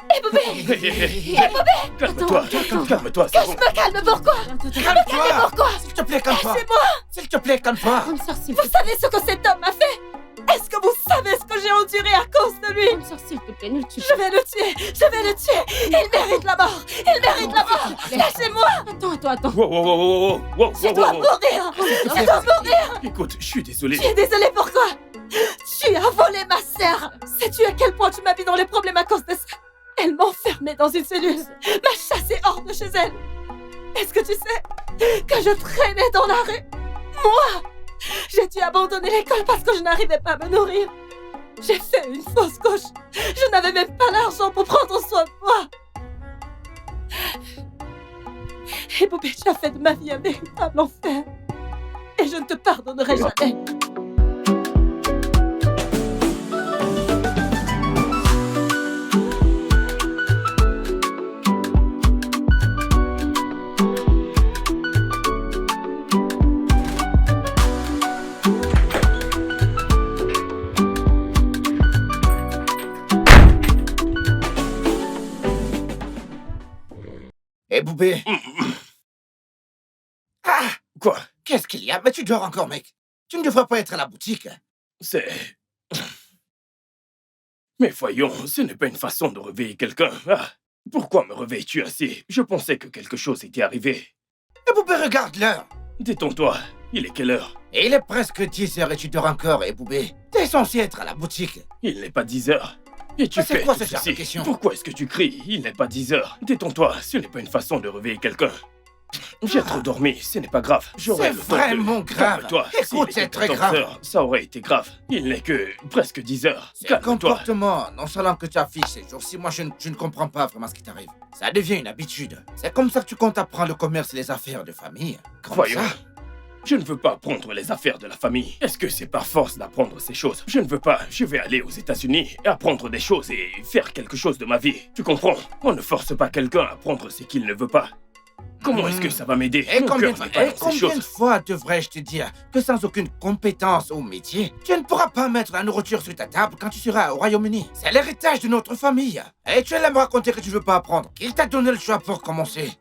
Hé, Boubé! Calme-toi, calme-toi, Que c'est je bon. me calme, pourquoi? Calme-toi. Pourquoi? S'il te plaît, calme-toi. Laissez-moi! S'il te plaît, calme-toi. Bonne sœur, s'il Vous te plaît. savez ce que cet homme m'a fait? Est-ce que vous savez ce que j'ai enduré à cause de lui? Bonne sœur, s'il te plaît, ne le tue Je vais le tuer! Je vais le tuer! Il mérite la mort! Il mérite la mort! Lâchez-moi! pas. Attends. Wow. Je dois mourir! Je dois mourir! Écoute, je suis désolé. Tu es désolé pourquoi? Tu as volé ma sœur! Sais-tu à quel point tu m'as mis dans les problèmes à cause de ça? Elle m'a enfermée dans une cellule, m'a chassée hors de chez elle. Est-ce que tu sais que je traînais dans la rue? Moi! J'ai dû abandonner l'école parce que je n'arrivais pas à me nourrir. J'ai fait une fausse couche. Je n'avais même pas l'argent pour prendre soin de moi. Et Bobby, tu as fait de ma vie un véritable enfer. Et je ne te pardonnerai jamais. Hé, Boubé. Ah! Quoi? Qu'est-ce qu'il y a? Mais tu dors encore, mec. Tu ne devrais pas être à la boutique. C'est... Mais voyons, ce n'est pas une façon de réveiller quelqu'un. Ah, pourquoi me réveilles-tu ainsi? Je pensais que quelque chose était arrivé. Hé, Boubé, regarde l'heure. Détends-toi, il est quelle heure? Et il est presque 10h et tu dors encore, hé, Boubé. T'es censé être à la boutique. Il n'est pas 10 heures. Et tu Mais c'est fais quoi tout ce genre de ceci. question? Pourquoi est-ce que tu cries? Il n'est pas 10 heures. Détends-toi, ce n'est pas une façon de réveiller quelqu'un. J'ai trop dormi, ce n'est pas grave. J'aurai C'est le temps de... vraiment grave. Calme-toi. Écoute, S'il était c'est très 14 grave. heures, ça aurait été grave. Il n'est que presque 10 heures. Ce Calme-toi. comportement nonchalant que tu affiches ces jours-ci, moi je ne comprends pas vraiment ce qui t'arrive. Ça devient une habitude. C'est comme ça que tu comptes apprendre le commerce et les affaires de famille. Comme Voyons. ça. Je ne veux pas apprendre les affaires de la famille. Est-ce que c'est par force d'apprendre ces choses? Je ne veux pas. Je vais aller aux États-Unis et apprendre des choses et faire quelque chose de ma vie. Tu comprends? On ne force pas quelqu'un à apprendre ce qu'il ne veut pas. Comment est-ce que ça va m'aider? Et Mon combien, cœur n'est pas dans ces combien de choses. fois devrais-je te dire que sans aucune compétence au métier, tu ne pourras pas mettre la nourriture sur ta table quand tu seras au Royaume-Uni? C'est l'héritage de notre famille. Et tu allais me raconter que tu veux pas apprendre. Qui t'a donné le choix pour commencer?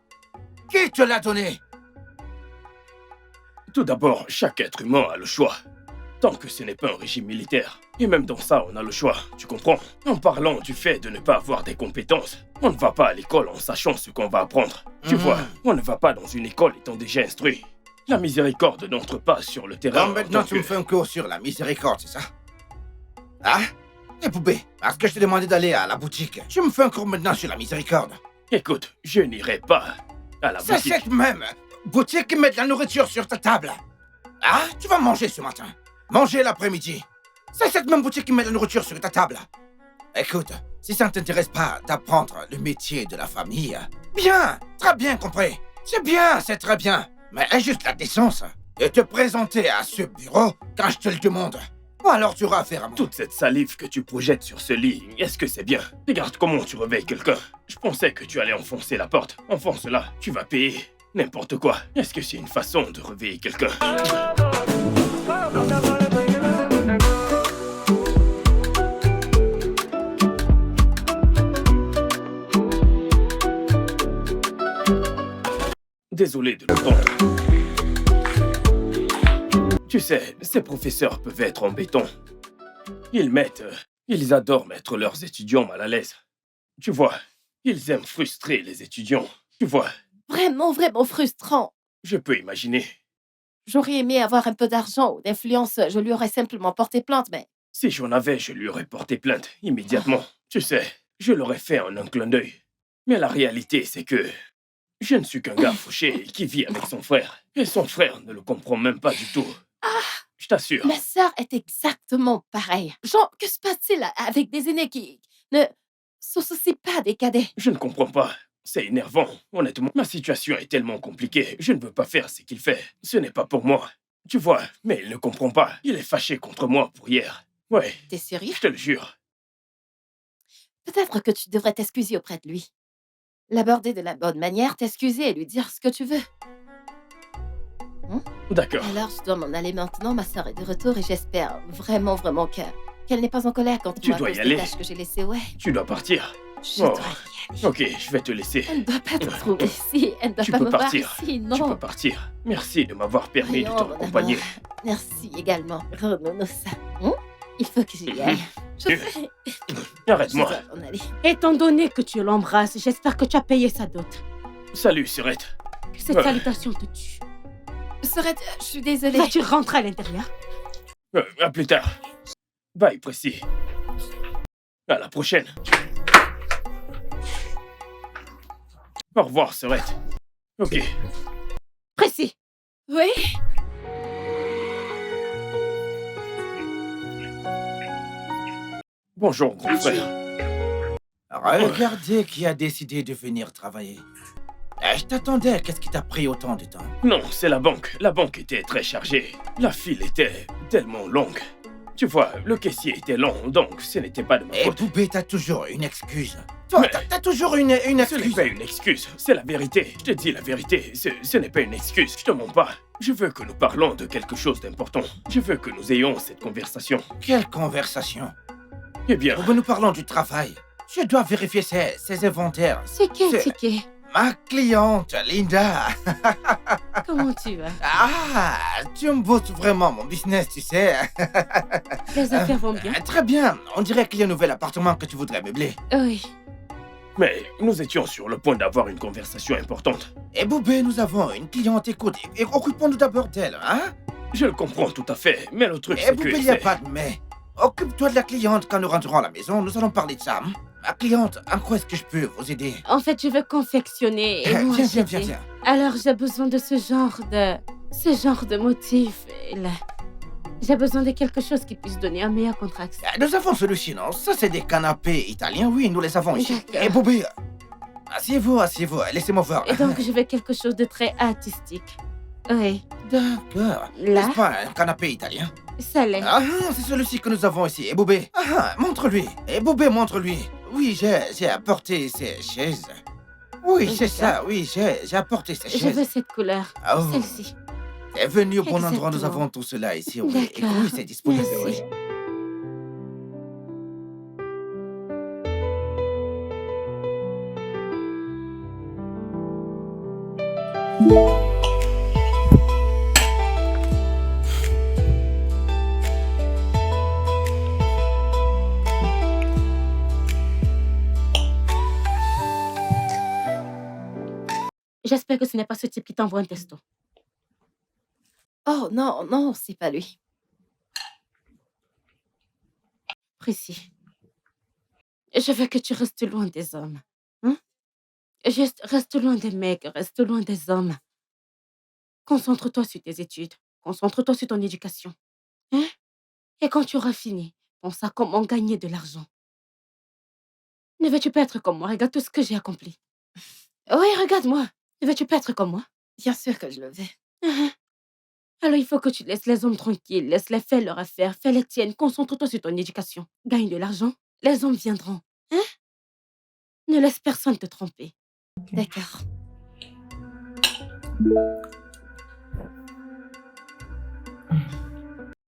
Qui te l'a donné? Tout d'abord, chaque être humain a le choix. Tant que ce n'est pas un régime militaire. Et même dans ça, on a le choix, tu comprends? En parlant du fait de ne pas avoir des compétences, on ne va pas à l'école en sachant ce qu'on va apprendre. Tu vois, on ne va pas dans une école étant déjà instruit. La miséricorde n'entre pas sur le terrain. Donc maintenant en tant tu me que- fais un cours sur la miséricorde, c'est ça? Ah? Et Poupée, parce que je t'ai demandé d'aller à la boutique, tu me fais un cours maintenant sur la miséricorde. Écoute, je n'irai pas à la C'est boutique. cette même boutique qui met de la nourriture sur ta table. Ah? Tu vas manger ce matin. Manger l'après-midi. C'est cette même boutique qui met de la nourriture sur ta table. Écoute, si ça ne t'intéresse pas d'apprendre le métier de la famille, bien, très bien compris. C'est bien, c'est très bien. Mais aie juste la décence de te présenter à ce bureau quand je te le demande. Ou alors tu auras affaire à moi. Toute cette salive que tu projettes sur ce lit, est-ce que c'est bien? Regarde comment tu réveilles quelqu'un. Je pensais que tu allais enfoncer la porte. Enfonce-la, tu vas payer. N'importe quoi. Est-ce que c'est une façon de réveiller quelqu'un? Désolé de le prendre. Tu sais, ces professeurs peuvent être embêtants. Ils adorent mettre leurs étudiants mal à l'aise. Tu vois, ils aiment frustrer les étudiants. Tu vois, Vraiment frustrant. je peux imaginer. J'aurais aimé avoir un peu d'argent ou d'influence, je lui aurais simplement porté plainte, mais... Si j'en avais, je lui aurais porté plainte immédiatement. Tu sais, je l'aurais fait en un clin d'œil. Mais la réalité, c'est que je ne suis qu'un gars fauché qui vit avec son frère. Et son frère ne le comprend même pas du tout. Je t'assure. Ma sœur est exactement pareille. Genre, que se passe-t-il avec des aînés qui ne se soucient pas des cadets? Je ne comprends pas. C'est énervant, honnêtement. Ma situation est tellement compliquée. Je ne veux pas faire ce qu'il fait. Ce n'est pas pour moi. Tu vois, mais il ne comprend pas. Il est fâché contre moi pour hier. Ouais, T'es sérieux? je te le jure. Peut-être que tu devrais t'excuser auprès de lui. L'aborder de la bonne manière, t'excuser et lui dire ce que tu veux. D'accord. Alors, je dois m'en aller maintenant. Ma sœur est de retour et j'espère vraiment qu'elle n'est pas en colère contre Tu moi à dois y cause des aller. tâches que j'ai laissées. Ouais. Tu dois partir. Je Oh, dois y aller. ok, je vais te laisser. Elle ne doit pas te trouver ici. Elle ne doit Tu pas peux me partir. voir ici, Tu peux non. partir. Merci de m'avoir permis de Voyons, te mon accompagner. amour. Merci également. Renaud-ça. Il faut que j'y aille. Je Arrête-moi. dois m'en aller. Étant donné que tu l'embrasses, j'espère que tu as payé sa dot. Salut, Surette. Que cette Ouais. salutation te tue. Sorette, je suis désolée. Vas-tu rentrer à l'intérieur? À plus tard. Bye, Précis. À la prochaine. Au revoir, Surette. Ok. Précis. Oui? Bonjour, grand frère. Regardez qui a décidé de venir travailler. Je t'attendais, qu'est-ce qui t'a pris autant de temps? Non, c'est la banque. La banque était très chargée. La file était tellement longue. Tu vois, le caissier était long, donc ce n'était pas de ma Et faute. Poupée, t'as toujours une excuse. Toi, Mais- t'as toujours une Ce n'est excuse. pas une excuse, c'est la vérité. Je te dis la vérité, ce n'est pas une excuse, je te mens pas. Je veux que nous parlons de quelque chose d'important. Je veux que nous ayons cette conversation. Quelle conversation. Eh bien, Nous parlons du travail. Je dois vérifier ses inventaires. C'est quel C'est- ticket? Ma cliente, Linda. Comment tu vas? Ah, tu me bosses vraiment mon business, tu sais. Les affaires vont bien? Très bien. On dirait qu'il y a un nouvel appartement que tu voudrais meubler. Oui. mais nous étions sur le point d'avoir une conversation importante. Et Boubé, nous avons une cliente. Écoute, et occupons-nous d'abord d'elle, hein? Je le comprends tout à fait, mais le truc Et c'est Boubé, que il n'y a c'est... pas de mais. Occupe-toi de la cliente quand nous rentrerons à la maison. Nous allons parler de ça. Hein? Ma cliente, en quoi est-ce que je peux vous aider? En fait, je veux confectionner et moi, Viens, viens, viens. Alors, j'ai besoin de ce genre de motif. Et là, j'ai besoin de quelque chose qui puisse donner un meilleur contraste. Nous avons celui-ci, non? Ça, c'est des canapés italiens. Oui, nous les avons ici. D'accord. Et Boubé, asseyez-vous. Laissez-moi voir. Et donc, je veux quelque chose de très artistique. Oui. D'accord. Là, N'est-ce pas un canapé italien? ça l'est. Ah, c'est celui-ci que nous avons ici. Et Boubé, montre-lui. Et Boubé, montre-lui. Oui, j'ai apporté ces chaises. Oui, c'est ça. Oui, j'ai apporté ces Je chaises. veux cette couleur. Oh, Celle-ci. t'es venu au bon endroit. Nous Exactement. avons tout cela ici. Oui, et D'accord. oui, c'est disponible. Merci. Oui. J'espère que ce n'est pas ce type qui t'envoie un testo. Oh non, non, c'est pas lui. Précis. Je veux que tu restes loin des hommes. Hein? Juste reste loin des mecs, reste loin des hommes. Concentre-toi sur tes études. Concentre-toi sur ton éducation. Hein? Et quand tu auras fini, pense à comment gagner de l'argent. Ne veux-tu pas être comme moi? Regarde tout ce que j'ai accompli. Oui, regarde-moi. Ne veux-tu pas être comme moi? Bien sûr que je le vais. Mhm. Alors il faut que tu laisses les hommes tranquilles, laisse-les faire leurs affaires, fais les tiennes, concentre-toi sur ton éducation. Gagne de l'argent, les hommes viendront. Hein? Ne laisse personne te tromper. D'accord.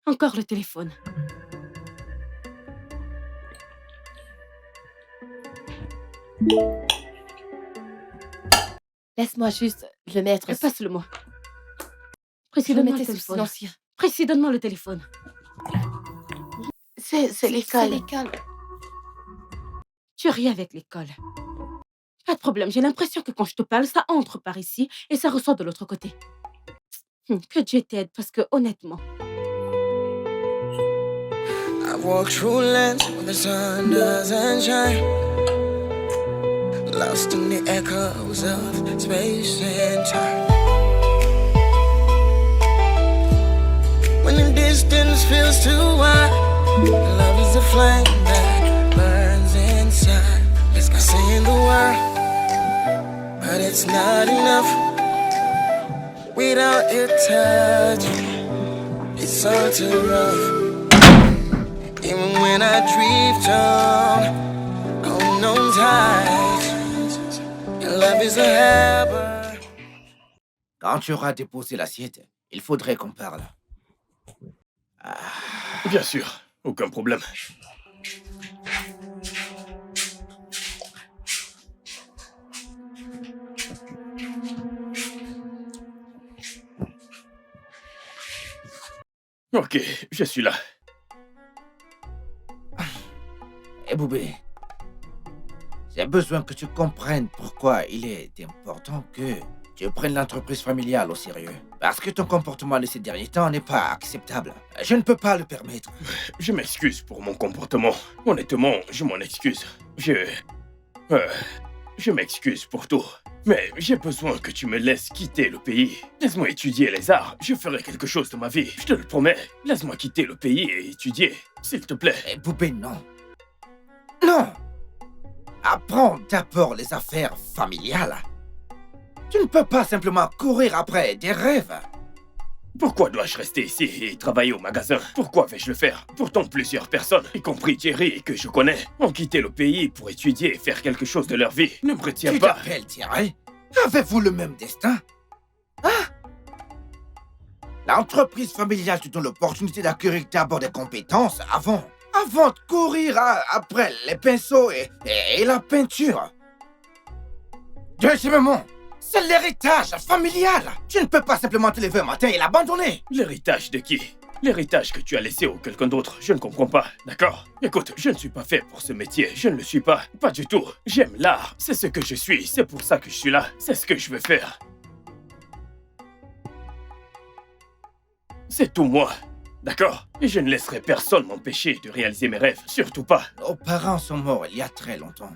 Encore le téléphone. Laisse-moi juste le mettre. Passe-le-moi. Je Précis, le donne-moi le mettais sous téléphone. silencieux. Précis, donne-moi le téléphone. C'est C'est l'école. l'école. Tu ris avec l'école. Pas de problème, j'ai l'impression que quand je te parle, ça entre par ici et ça ressort de l'autre côté. Que Dieu t'aide, parce que honnêtement, I walk through lands where the sun doesn't shine, lost in the echoes of space and time. When the distance feels too wide, love is a flame that burns inside. It's got saying the word, but it's not enough. Without your touch, it's all too rough. Even when I drift on unknown tides, your love is a harbor. Quand tu auras déposé l'assiette, il faudrait qu'on parle. Bien sûr, aucun problème. Ok, je suis là. Eh Boubé, j'ai besoin que tu comprennes pourquoi il est important que tu prennes l'entreprise familiale au sérieux. Parce que ton comportement de ces derniers temps n'est pas acceptable. Je ne peux pas le permettre. Je m'excuse pour mon comportement. Honnêtement, je m'en excuse. Je m'excuse pour tout. Mais j'ai besoin que tu me laisses quitter le pays. Laisse-moi étudier les arts. Je ferai quelque chose de ma vie. Je te le promets. Laisse-moi quitter le pays et étudier. S'il te plaît. Eh Boubé, non. Non. Apprends d'abord les affaires familiales. Tu ne peux pas simplement courir après des rêves. Pourquoi dois-je rester ici et travailler au magasin? Pourquoi vais-je le faire? Pourtant plusieurs personnes, y compris Thierry que je connais, ont quitté le pays pour étudier et faire quelque chose de leur vie. Ne me retiens Tu pas. t'appelles Thierry? Avez-vous le même destin? L'entreprise familiale te donne l'opportunité d'acquérir d'abord des compétences avant de courir après les pinceaux et la peinture. Deuxièmement, c'est l'héritage familial. Tu ne peux pas simplement te lever un matin et l'abandonner. L'héritage de qui? L'héritage que tu as laissé à quelqu'un d'autre, je ne comprends pas, d'accord? Écoute, je ne suis pas fait pour ce métier, je ne le suis pas, pas du tout. J'aime l'art, c'est ce que je suis, c'est pour ça que je suis là, c'est ce que je veux faire. C'est tout moi, d'accord? Et je ne laisserai personne m'empêcher de réaliser mes rêves, surtout pas. Nos parents sont morts il y a très longtemps.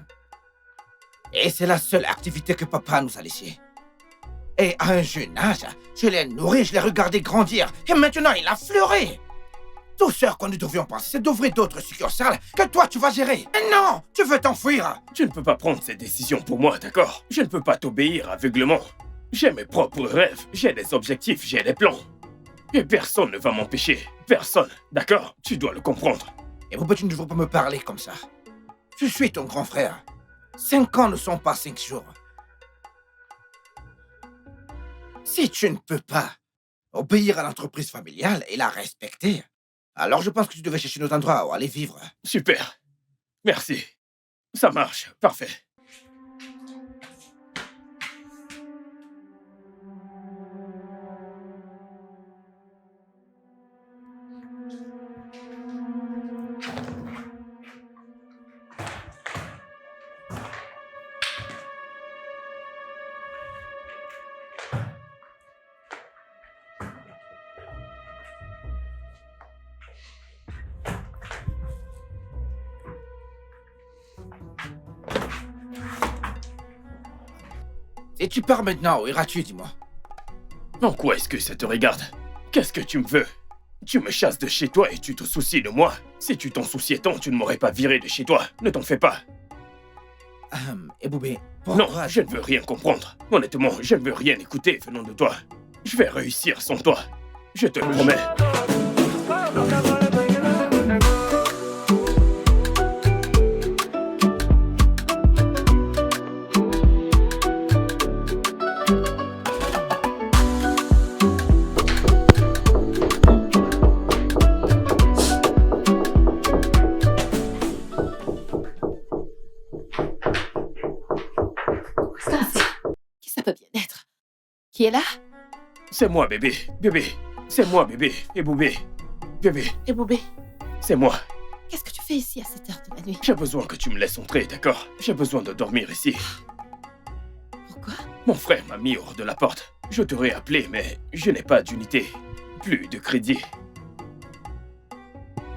Et c'est la seule activité que papa nous a laissée. Et à un jeune âge, je l'ai nourri, je l'ai regardé grandir. Et maintenant, il a fleuré. Tout ce que nous devions penser, c'est d'ouvrir d'autres succursales que toi, tu vas gérer. Mais non, tu veux t'enfuir. Tu ne peux pas prendre ces décisions pour moi, d'accord? Je ne peux pas t'obéir aveuglement. J'ai mes propres rêves, j'ai des objectifs, j'ai des plans. Et personne ne va m'empêcher. Personne, d'accord? Tu dois le comprendre. Et pourquoi tu ne devrais pas me parler comme ça? Je suis ton grand frère. 5 ans ne sont pas 5 jours. Si tu ne peux pas obéir à l'entreprise familiale et la respecter, alors je pense que tu devais chercher un autre endroit où aller vivre. Super. Merci. Ça marche. Parfait. Si tu pars maintenant, où iras-tu, dis-moi? En quoi est-ce que ça te regarde? Qu'est-ce que tu me veux? Tu me chasses de chez toi et tu te soucies de moi? Si tu t'en souciais tant, tu ne m'aurais pas viré de chez toi. Ne t'en fais pas. Et Boubé, Non, je ne veux rien comprendre. Honnêtement, je ne veux rien écouter venant de toi. Je vais réussir sans toi. Je te le promets. Qui ça peut bien être? Qui est là? C'est moi, bébé. Bébé. C'est moi, bébé. Et Boubé. Bébé. Et Boubé, C'est moi. qu'est-ce que tu fais ici à cette heure de la nuit? J'ai besoin que tu me laisses entrer, d'accord? J'ai besoin de dormir ici. Pourquoi? Mon frère m'a mis hors de la porte. Je t'aurais appelé, mais je n'ai pas d'unité. Plus de crédit.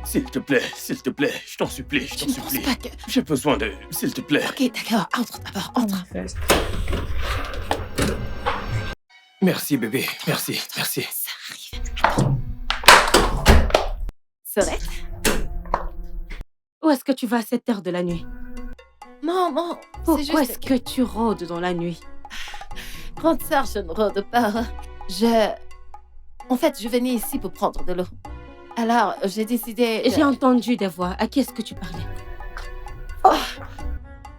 S'il te plaît, je t'en supplie, je Tu t'en ne penses supplie. pas que... J'ai besoin de... S'il te plaît. Ok, d'accord, entre d'abord, entre. Merci, bébé. Merci, merci. Ça arrive. Sorette? Où est-ce que tu vas à cette heure de la nuit? Maman, c'est Pourquoi juste... est-ce que tu rôdes dans la nuit? Grande sœur, je ne rôde pas. En fait, je venais ici pour prendre de l'eau. Alors, j'ai décidé... J'ai entendu des voix. À qui est-ce que tu parlais?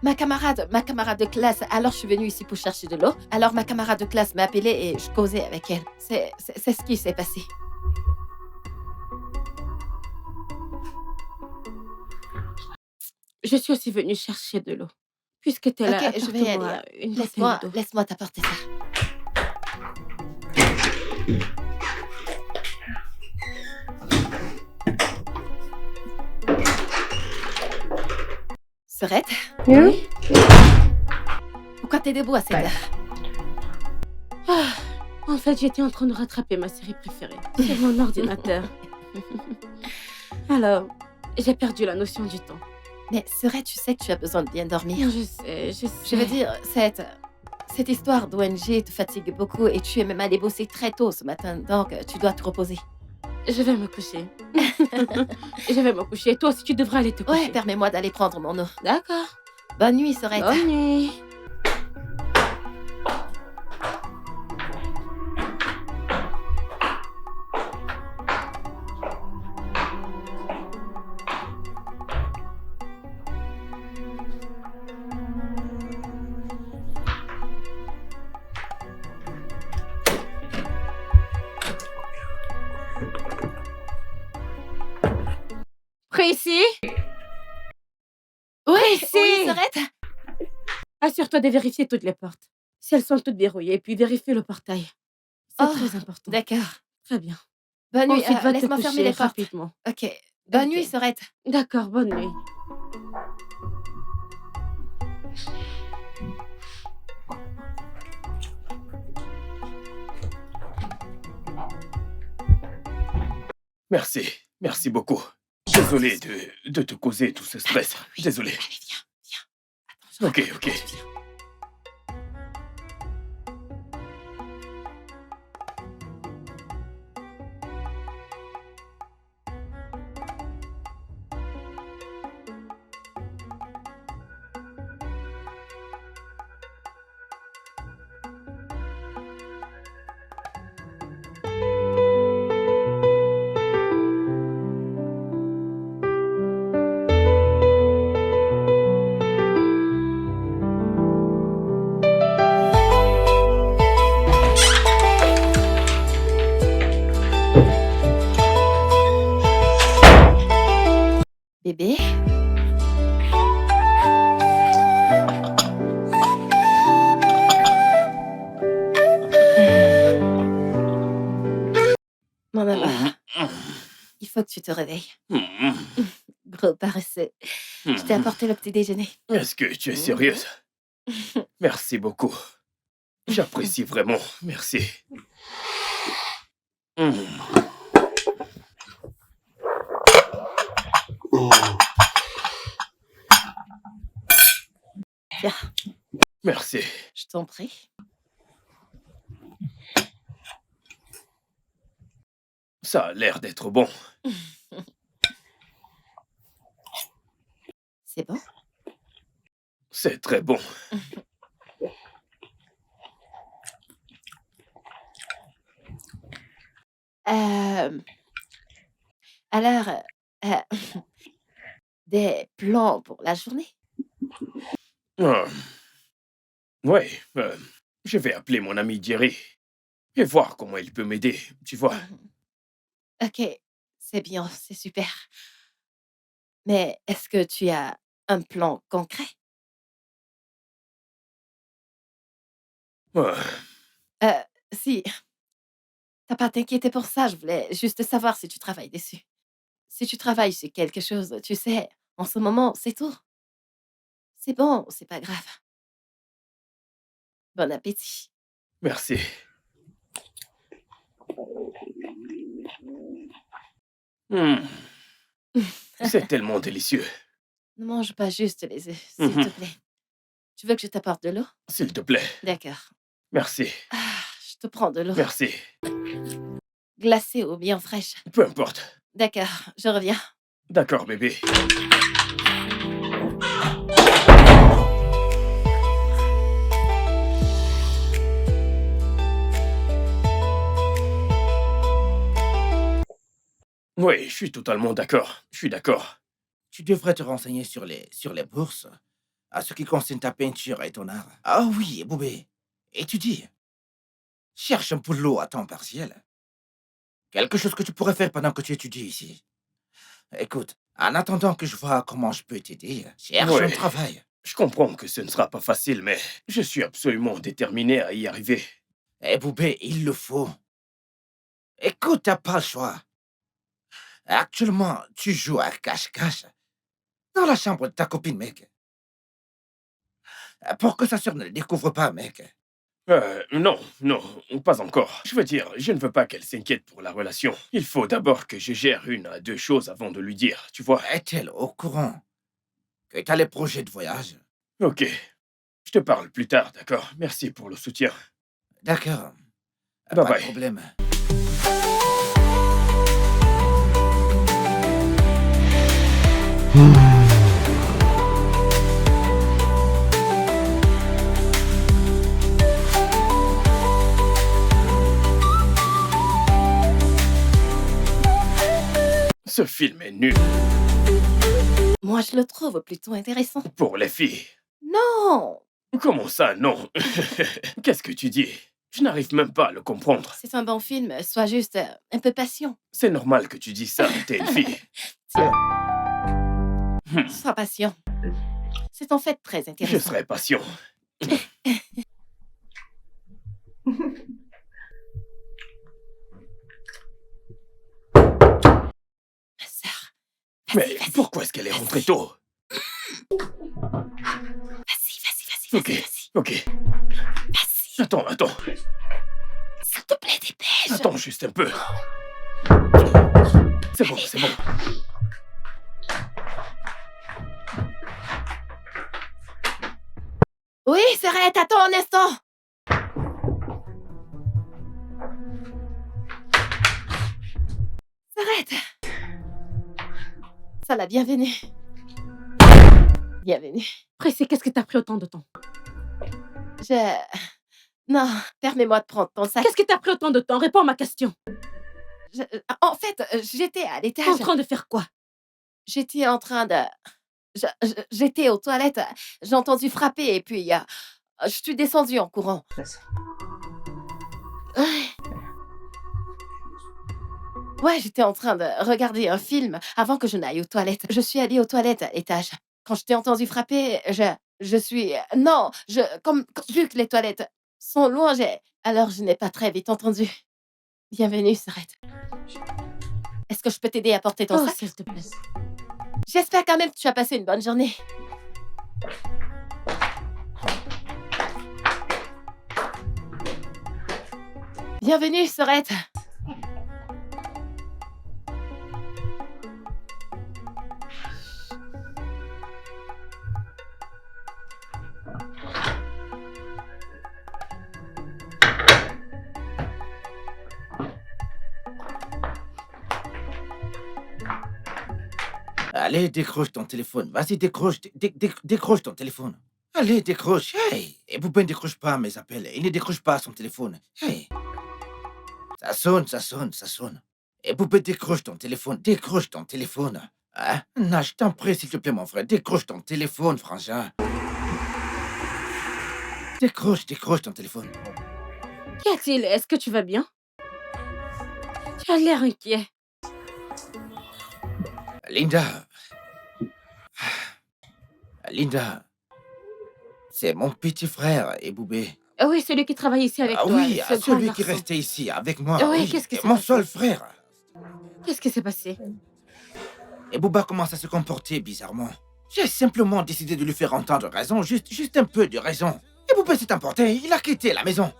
Ma camarade de classe, alors je suis venue ici pour chercher de l'eau. Alors ma camarade de classe m'a appelée et je causais avec elle. C'est ce qui s'est passé. Je suis aussi venue chercher de l'eau. Puisque tu es là, Ok, je vais y apporte-moi aller. une bouteille d'eau. Laisse-moi t'apporter ça. Serette, Oui. pourquoi t'es debout à cette heure? Ah, en fait, j'étais en train de rattraper ma série préférée sur mon ordinateur. Alors, j'ai perdu la notion du temps. Mais Serette, tu sais que tu as besoin de bien dormir. Je sais. Je veux dire, cette histoire d'ONG te fatigue beaucoup et tu es même allé bosser très tôt ce matin, donc tu dois te reposer. Je vais me coucher. Je vais me coucher. Toi aussi, tu devrais aller te coucher. Ouais, permets-moi d'aller prendre mon eau. D'accord. Bonne nuit, Serette. Bonne nuit. Précis, Oui, Précis. oui, Serette. assure-toi de vérifier toutes les portes. Si elles sont toutes verrouillées, puis vérifie le portail. C'est Oh, très important. D'accord. Très bien. Bonne nuit. Ensuite, va te Laisse-moi coucher fermer les portes. rapidement. Ok. Bonne Ok. nuit, Serette. D'accord, bonne nuit. Merci. Merci beaucoup. Désolé de te causer tout ce stress. Désolé. Allez, viens. Ok, ok. Viens. Bébé. Mon amour, il faut que tu te réveilles. Gros paresseux. Je t'ai apporté le petit déjeuner. Est-ce que tu es sérieuse? Merci beaucoup. J'apprécie vraiment. Merci. Tiens, Merci. je t'en prie. Ça a l'air d'être bon. C'est bon? C'est très bon. Euh, alors, euh, des plans pour la journée? Ah. Ouais, je vais appeler mon ami Jerry et voir comment il peut m'aider, tu vois. Ok, c'est bien, c'est super. Mais est-ce que tu as un plan concret? Ah. Si, t'as pas à t'inquiéter pour ça, je voulais juste savoir si tu travailles dessus. Si tu travailles sur quelque chose, tu sais, en ce moment, c'est tout. C'est bon, c'est pas grave. Bon appétit. Merci. C'est tellement délicieux. Ne mange pas juste les œufs, s'il te plaît. Tu veux que je t'apporte de l'eau? S'il te plaît. D'accord. Merci. Ah, je te prends de l'eau. Merci. Glacée ou bien fraîche? Peu importe. D'accord, je reviens. D'accord, bébé. Oui, je suis totalement d'accord. Je suis d'accord. Tu devrais te renseigner sur les bourses, à ce qui concerne ta peinture et ton art. Ah oui, Boubé, étudie. Cherche un boulot à temps partiel. Quelque chose que tu pourrais faire pendant que tu étudies ici. Écoute, en attendant que je vois comment je peux t'aider, cherche un Ouais. travail. Je comprends que ce ne sera pas facile, mais je suis absolument déterminé à y arriver. Eh Boubé, il le faut. Écoute, t'as pas le choix. Actuellement, tu joues à cache-cache dans la chambre de ta copine, mec. Pour que sa sœur ne le découvre pas, mec. Non, non, pas encore. Je veux dire, je ne veux pas qu'elle s'inquiète pour la relation. Il faut d'abord que je gère une à deux choses avant de lui dire, tu vois. Est-elle au courant que t'as les projets de voyage? Ok. Je te parle plus tard, d'accord? Merci pour le soutien. D'accord. Bye Pas bye. de problème. Ce film est nul Moi, je le trouve plutôt intéressant. pour les filles. Non! Comment ça, non? Qu'est-ce que tu dis? Je n'arrive même pas à le comprendre. C'est un bon film, sois juste un peu patient. C'est normal que tu dis ça, t'es une fille. Sois patient. C'est en fait très Je intéressant. serai patient. Ma sœur, Mais pourquoi est-ce qu'elle est rentrée tôt? vas-y, Ok, vas-y. ok. Vas-y, Attends. s'il te plaît, dépêche. Attends juste un peu. C'est bon. Oui, s'arrête, attends un instant. S'arrête. Ça la bienvenue. Bienvenue. Pressé, qu'est-ce que t'as pris autant de temps? Non, permets-moi de prendre ton sac. Qu'est-ce que t'as pris autant de temps? Réponds à ma question. En fait, j'étais à l'étage. En train de faire quoi? J'étais en train de... J'étais aux toilettes. J'ai entendu frapper et puis je suis descendue en courant. Ouais, j'étais en train de regarder un film avant que je n'aille aux toilettes. Je suis allée aux toilettes à l'étage. Quand je t'ai entendu frapper, je suis... Non, vu que les toilettes sont loin, alors je n'ai pas très vite entendu. Bienvenue, Sarette. Est-ce que je peux t'aider à porter ton Oh, sac? s'il te plaît. J'espère quand même que tu as passé une bonne journée. Bienvenue, Sorette. Allez, décroche ton téléphone. Vas-y, décroche. Décroche ton téléphone. Allez, décroche. Hey! Et Boubin ne décroche pas mes appels. Il ne décroche pas son téléphone. Hey! Ça sonne. Et Boubin, décroche ton téléphone. Décroche ton téléphone. Hein? Non, je t'en prie, s'il te plaît, mon frère. Décroche ton téléphone, frangin. Décroche ton téléphone. Qu'y a-t-il? Est-ce que tu vas bien? Tu as l'air inquiet. Linda, c'est mon petit frère, Eboubé. Ah oui, celui qui travaille ici avec Ah toi. oui, ce grand celui qui garçon. restait ici avec moi. Ah oui, oui, qu'est-ce qui s'est mon passé? seul frère. Qu'est-ce qui s'est passé? Et Bouba commence à se comporter bizarrement. J'ai simplement décidé de lui faire entendre raison, juste un peu de raison. Et Bouba s'est emporté, il a quitté la maison.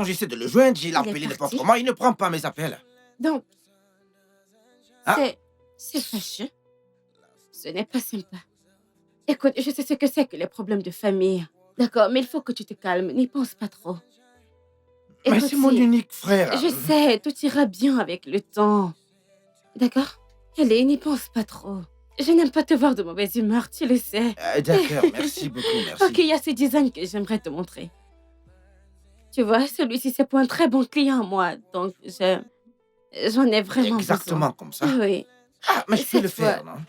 J'essaie de le joindre, j'ai est appelé n'importe parti? comment, il ne prend pas mes appels. Donc, Ah. c'est fâcheux. Ce n'est pas sympa. Écoute, je sais ce que c'est que les problèmes de famille. D'accord, mais il faut que tu te calmes. N'y pense pas trop. Mais Écoute, c'est mon unique frère. Je sais, tout ira bien avec le temps. D'accord? Allez, n'y pense pas trop. Je n'aime pas te voir de mauvaise humeur, tu le sais. D'accord, merci beaucoup, merci. Ok, il y a ces designs que j'aimerais te montrer. Tu vois, celui-ci, c'est pour un très bon client, moi. Donc, j'en ai vraiment Exactement comme ça. besoin. Oui. Ah, mais je peux Cette le faire, fois- non?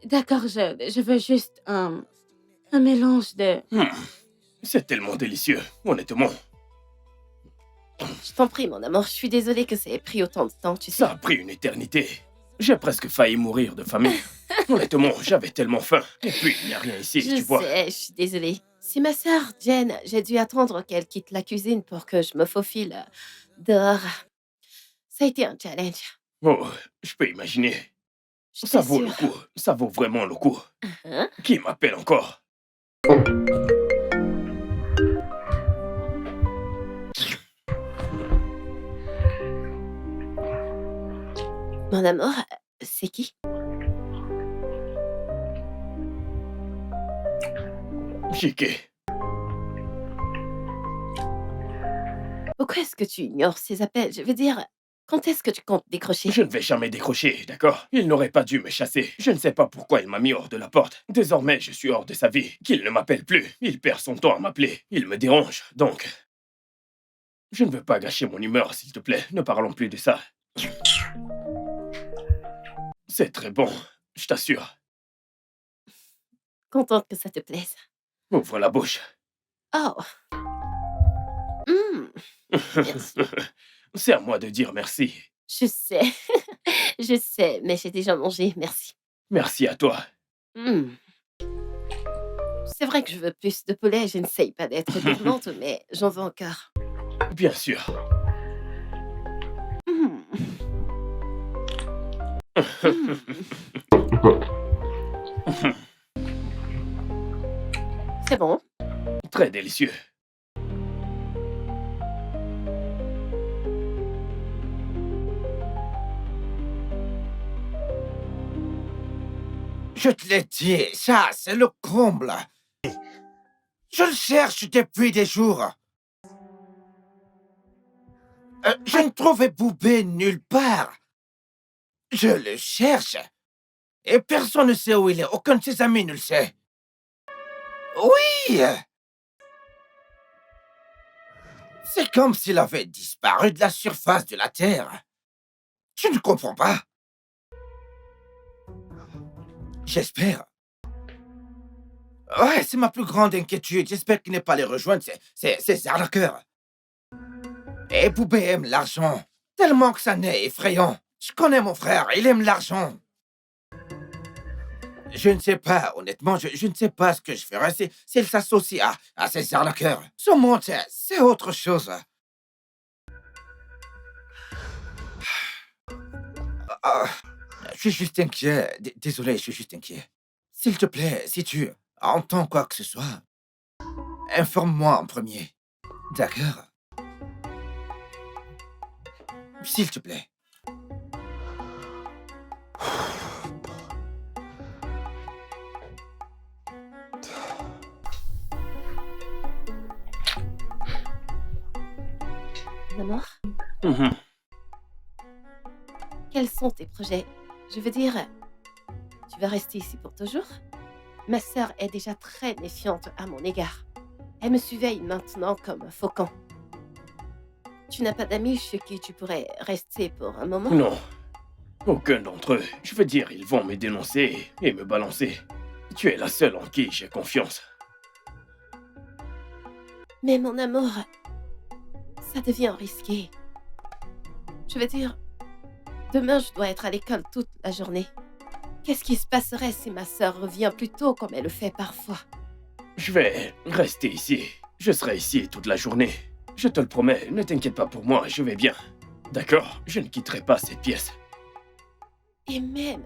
D'accord, je veux juste un mélange de... C'est tellement délicieux, honnêtement. Je t'en prie, mon amour. Je suis désolée que ça ait pris autant de temps, tu sais. Ça a pris une éternité. J'ai presque failli mourir de famine. Honnêtement, j'avais tellement faim. Et puis, il n'y a rien ici, Je tu vois. sais, je suis désolée. C'est ma sœur, Jen. J'ai dû attendre qu'elle quitte la cuisine pour que je me faufile dehors. Ça a été un challenge. Oh, je peux imaginer. Je Ça t'assure. vaut le coup. Ça vaut vraiment le coup. Hein? Qui m'appelle encore? Mon amour, c'est qui? Chiquet, Pourquoi est-ce que tu ignores ces appels? Je veux dire, quand est-ce que tu comptes décrocher? je ne vais jamais décrocher, d'accord? Il n'aurait pas dû me chasser. Je ne sais pas pourquoi il m'a mis hors de la porte. Désormais, je suis hors de sa vie. Qu'il ne m'appelle plus. Il perd son temps à m'appeler. Il me dérange, donc... Je ne veux pas gâcher mon humeur, s'il te plaît. Ne parlons plus de ça. C'est très bon, je t'assure. Contente que ça te plaise. Ouvre la bouche. Oh! Mmh, merci. C'est à moi de dire merci. Je sais, je sais, mais j'ai déjà mangé, merci. Merci à toi. Mmh. C'est vrai que je veux plus de poulet, je n'essaye pas d'être gourmande, mais j'en veux encore. Bien sûr. Mmh. Mmh. C'est bon. Très délicieux. Je te l'ai dit, ça, c'est le comble. Je le cherche depuis des jours. Je ne trouvais Boubé nulle part. Je le cherche. Et personne ne sait où il est. Aucun de ses amis ne le sait. Oui! C'est comme s'il avait disparu de la surface de la Terre. Tu ne comprends pas? J'espère. Ouais, c'est ma plus grande inquiétude. J'espère qu'il n'est pas les rejoindre. C'est arnaqueurs. Et Boubé aime l'argent. Tellement que ça n'est effrayant. Je connais mon frère, il aime l'argent. Je ne sais pas, honnêtement, je ne sais pas ce que je ferais s'il s'associe à ces arnaqueurs. Ce monde, c'est autre chose. Ah, je suis juste inquiet. Désolé, je suis juste inquiet. S'il te plaît, si tu entends quoi que ce soit, informe-moi en premier. D'accord? S'il te plaît. Maman, Mhm. quels sont tes projets? Je veux dire, tu vas rester ici pour toujours? Ma sœur est déjà très méfiante à mon égard. Elle me surveille maintenant comme un faucon. Tu n'as pas d'amis chez qui tu pourrais rester pour un moment? Non. Aucun d'entre eux. Je veux dire, ils vont me dénoncer et me balancer. Tu es la seule en qui j'ai confiance. Mais mon amour, ça devient risqué. Je veux dire, demain je dois être à l'école toute la journée. Qu'est-ce qui se passerait si ma sœur revient plus tôt comme elle le fait parfois? Je vais rester ici. Je serai ici toute la journée. Je te le promets, ne t'inquiète pas pour moi, je vais bien. D'accord? Je ne quitterai pas cette pièce. Et même,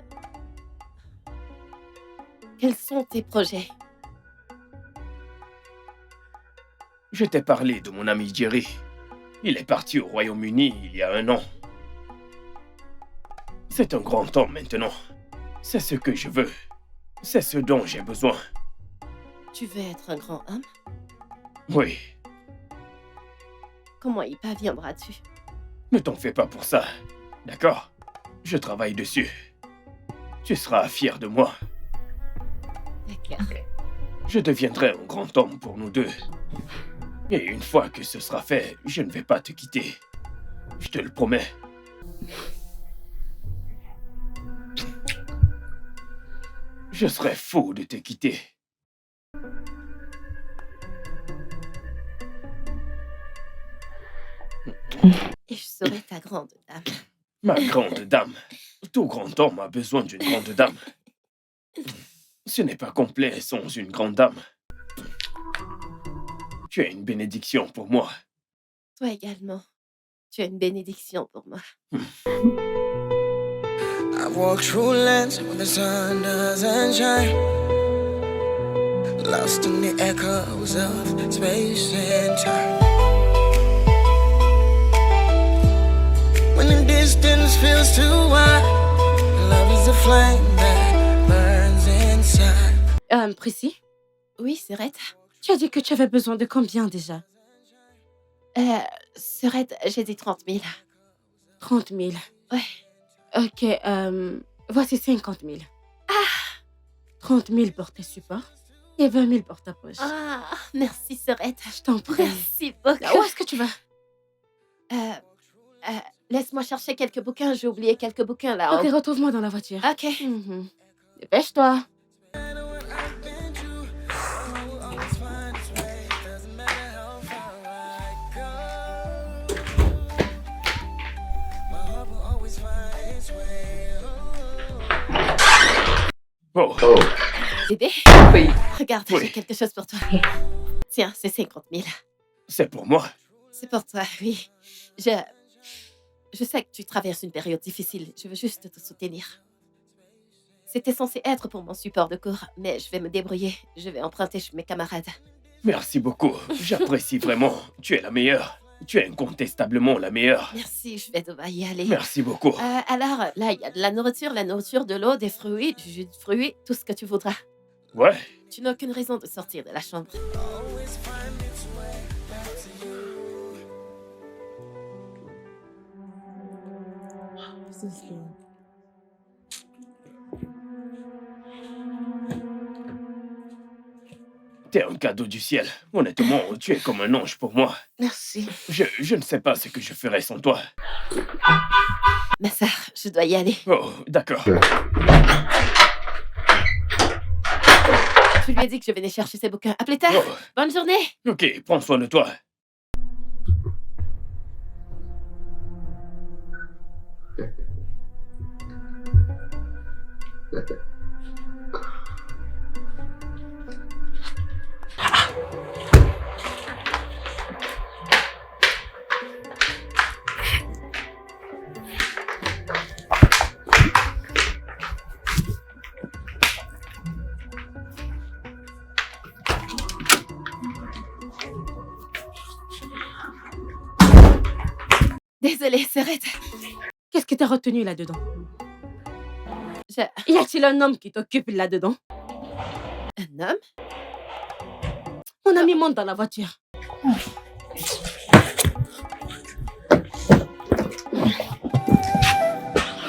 quels sont tes projets? Je t'ai parlé de mon ami Jerry. Il est parti au Royaume-Uni il y a 1 an. C'est un grand homme maintenant. C'est ce que je veux. C'est ce dont j'ai besoin. Tu veux être un grand homme? Oui, Comment y parviendras-tu? ne t'en fais pas pour ça. D'accord? Je travaille dessus. Tu seras fier de moi. D'accord. Je deviendrai un grand homme pour nous deux. Et une fois que ce sera fait, je ne vais pas te quitter. Je te le promets. Je serais fou de te quitter. Et je serai ta grande dame. Ma grande dame. Tout grand homme a besoin d'une grande dame. Ce n'est pas complet sans une grande dame. Tu es une bénédiction pour moi. Toi également. Tu es une bénédiction pour moi. I've walked through lands where the sun doesn't shine. lost in the echoes of space and time. When the distance feels too wide, love is a flame that burns inside. Prissy, Oui, Serette. tu as dit que tu avais besoin de combien déjà? Serette, j'ai dit 30 000. 30 000. Ouais. Ok, voici 50 000. 30 000 pour tes supports et 20 000 pour ta poche. Ah, merci, Serette. Je t'en prie. Merci beaucoup. Là, où est-ce que tu vas? Laisse-moi chercher quelques bouquins. J'ai oublié quelques bouquins là. Ok, retrouve-moi dans la voiture. Ok. Mhm. Dépêche-toi. Oh, Bébé, Oui. regarde, Oui. j'ai quelque chose pour toi. Tiens, c'est 50 000. c'est pour moi. C'est pour toi, oui. Je sais que tu traverses une période difficile. Je veux juste te soutenir. C'était censé être pour mon support de cours, mais je vais me débrouiller. Je vais emprunter chez mes camarades. Merci beaucoup. J'apprécie vraiment. Tu es la meilleure. Tu es incontestablement la meilleure. Merci, je vais devoir y aller. Merci beaucoup. Alors, là, il y a de la nourriture, de l'eau, des fruits, du jus de fruits, tout ce que tu voudras. Ouais, Tu n'as aucune raison de sortir de la chambre. t'es un cadeau du ciel. Honnêtement, tu es comme un ange pour moi. Merci. Je ne sais pas ce que je ferais sans toi. Ma sœur, je dois y aller. Oh, d'accord. Je lui ai dit que je venais chercher ses bouquins. À plus tard. Oh, Bonne journée. ok, prends soin de toi. Désolée, Serette. Qu'est-ce qui t'a retenu là-dedans? Je... Y a-t-il un homme qui t'occupe là-dedans? Un homme? Mon ami monte dans la voiture.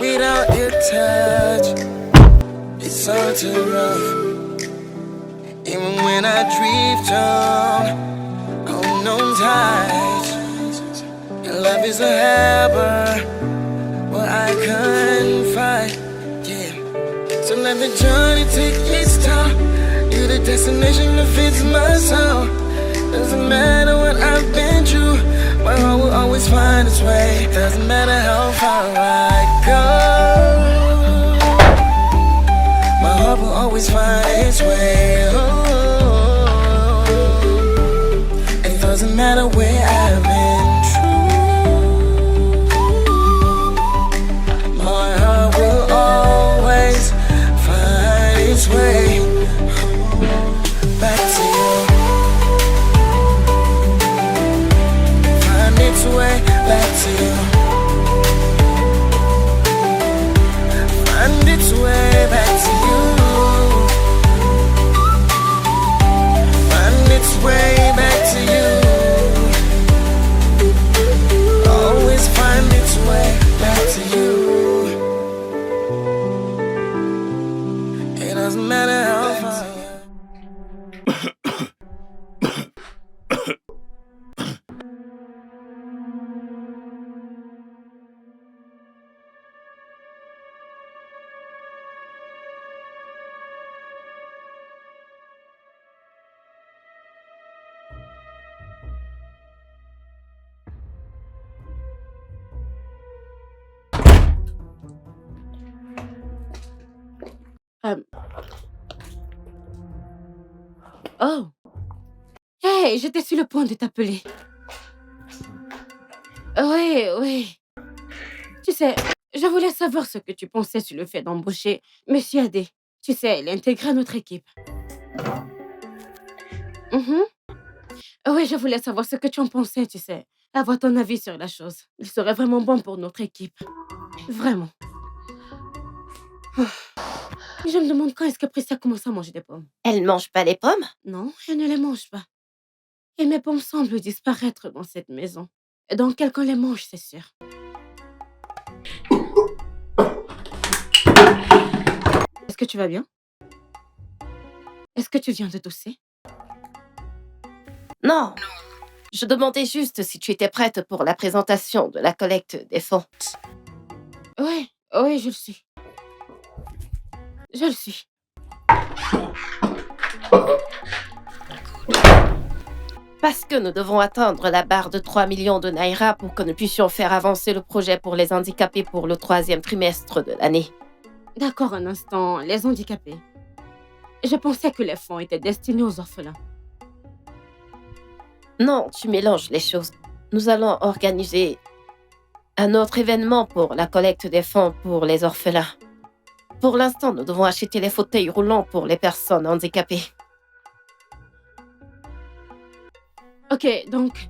Without your touch, it's all too rough. Even when I drift on unknown tides, your love is a harbor where I can't fight. Yeah, so let the journey take its toll. You're the destination that fits my soul. Doesn't matter what I've been through, my heart will always find its way. Doesn't matter how far I go, my heart will always find its way. Oh, it doesn't matter where I've been through, my heart will always find its way back to you. Find its way back to you. Find its way back to you. Find its way back to you. Always find its way back to you. It doesn't matter how far. Oh. Hey, j'étais sur le point de t'appeler. Oui, oui. Tu sais, je voulais savoir ce que tu pensais sur le fait d'embaucher Monsieur Adé. Tu sais, l'intégrer à notre équipe. Mhm. Oui, je voulais savoir ce que tu en pensais, tu sais. Avoir ton avis sur la chose. Il serait vraiment bon pour notre équipe. Vraiment. Je me demande quand est-ce que Priscilla commence à manger des pommes. Elle ne mange pas les pommes? Non, elle ne les mange pas. Et mes pommes semblent disparaître dans cette maison. Donc, quelqu'un les mange, c'est sûr. Est-ce que tu vas bien? Est-ce que tu viens de tousser? Non. Je demandais juste si tu étais prête pour la présentation de la collecte des fonds. Oui, oui, je le suis. Je le suis. Parce que nous devons atteindre la barre de 3 millions de Naira pour que nous puissions faire avancer le projet pour les handicapés pour le 3e trimestre de l'année. D'accord, un instant. Les handicapés. Je pensais que les fonds étaient destinés aux orphelins. Non, tu mélanges les choses. Nous allons organiser un autre événement pour la collecte des fonds pour les orphelins. Pour l'instant, nous devons acheter les fauteuils roulants pour les personnes handicapées. Ok, donc,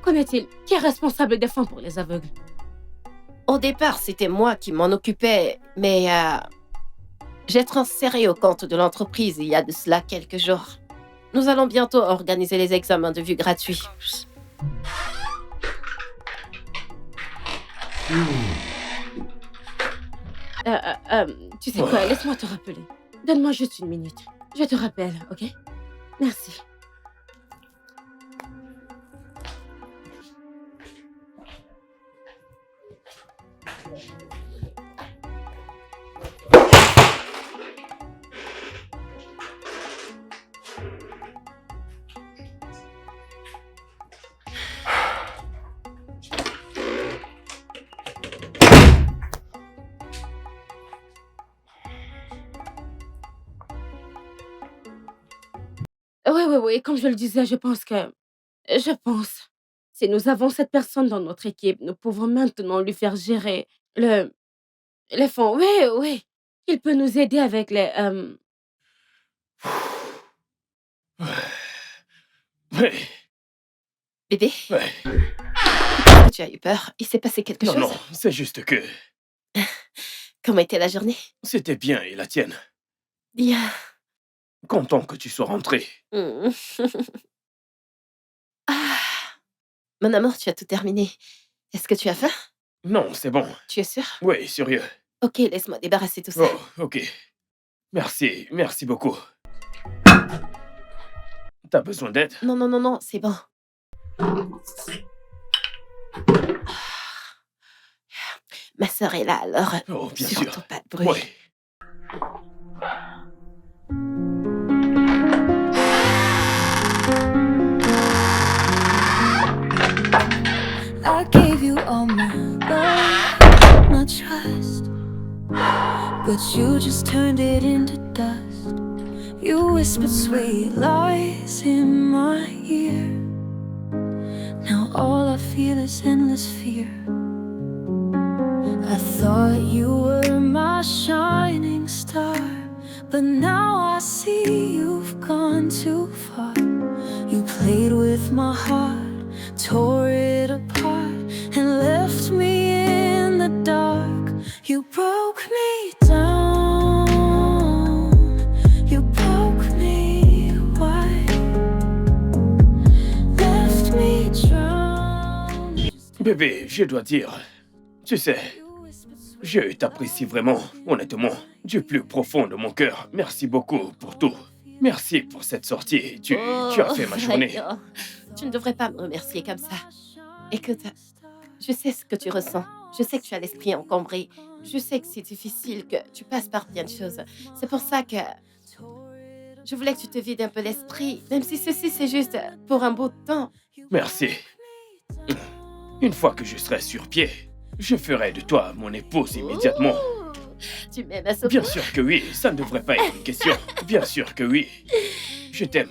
qu'en est-il? Qui est responsable des fonds pour les aveugles? Au départ, c'était moi qui m'en occupais, mais j'ai transféré au compte de l'entreprise il y a de cela quelques jours. Nous allons bientôt organiser les examens de vue gratuits. Tu sais quoi, laisse-moi te rappeler. Donne-moi juste une minute. Je te rappelle, ok? Merci. Oui, comme je le disais, je pense, si nous avons cette personne dans notre équipe, nous pouvons maintenant lui faire gérer les fonds. Oui, oui. Il peut nous aider avec les... Ouais, Bébé, ouais. tu as eu peur? Il s'est passé quelque Non, chose? non, c'est juste que Comment était la journée? c'était bien et la tienne. Bien. Content que tu sois rentré. Hmm. Ah, mon amour, tu as tout terminé. Est-ce que tu as faim? Non, c'est bon. Tu es sûr? Oui, sérieux. Ok, laisse-moi débarrasser tout ça. Oh, ok. Merci, merci beaucoup. T'as besoin d'aide? Non, non, non, non, c'est bon. Ma sœur est là, alors Oh, bien surtout sûr. pas de bruit. Oui. I gave you all my love, my trust, but you just turned it into dust. You whispered sweet lies in my ear. Now all I feel is endless fear. I thought you were my shining star, but now I see you've gone too far. You played with my heart, tore it apart, and left me in the dark. You broke me down, you broke me wide, left me drowned. Bébé, je dois dire, tu sais, je t'apprécie vraiment, honnêtement, du plus profond de mon cœur. Merci beaucoup pour tout. Merci pour cette sortie. Tu as fait ma journée. Oh, tu ne devrais pas me remercier comme ça. Écoute, je sais ce que tu ressens. Je sais que tu as l'esprit encombré. Je sais que c'est difficile, que tu passes par bien de choses. C'est pour ça que je voulais que tu te vides un peu l'esprit, même si ceci c'est juste pour un bout de temps. Merci. Une fois que je serai sur pied, je ferai de toi mon épouse immédiatement. Ouh, tu m'aimes à ce Bien point? sûr que oui, ça ne devrait pas être une question. Bien sûr que oui. Je t'aime.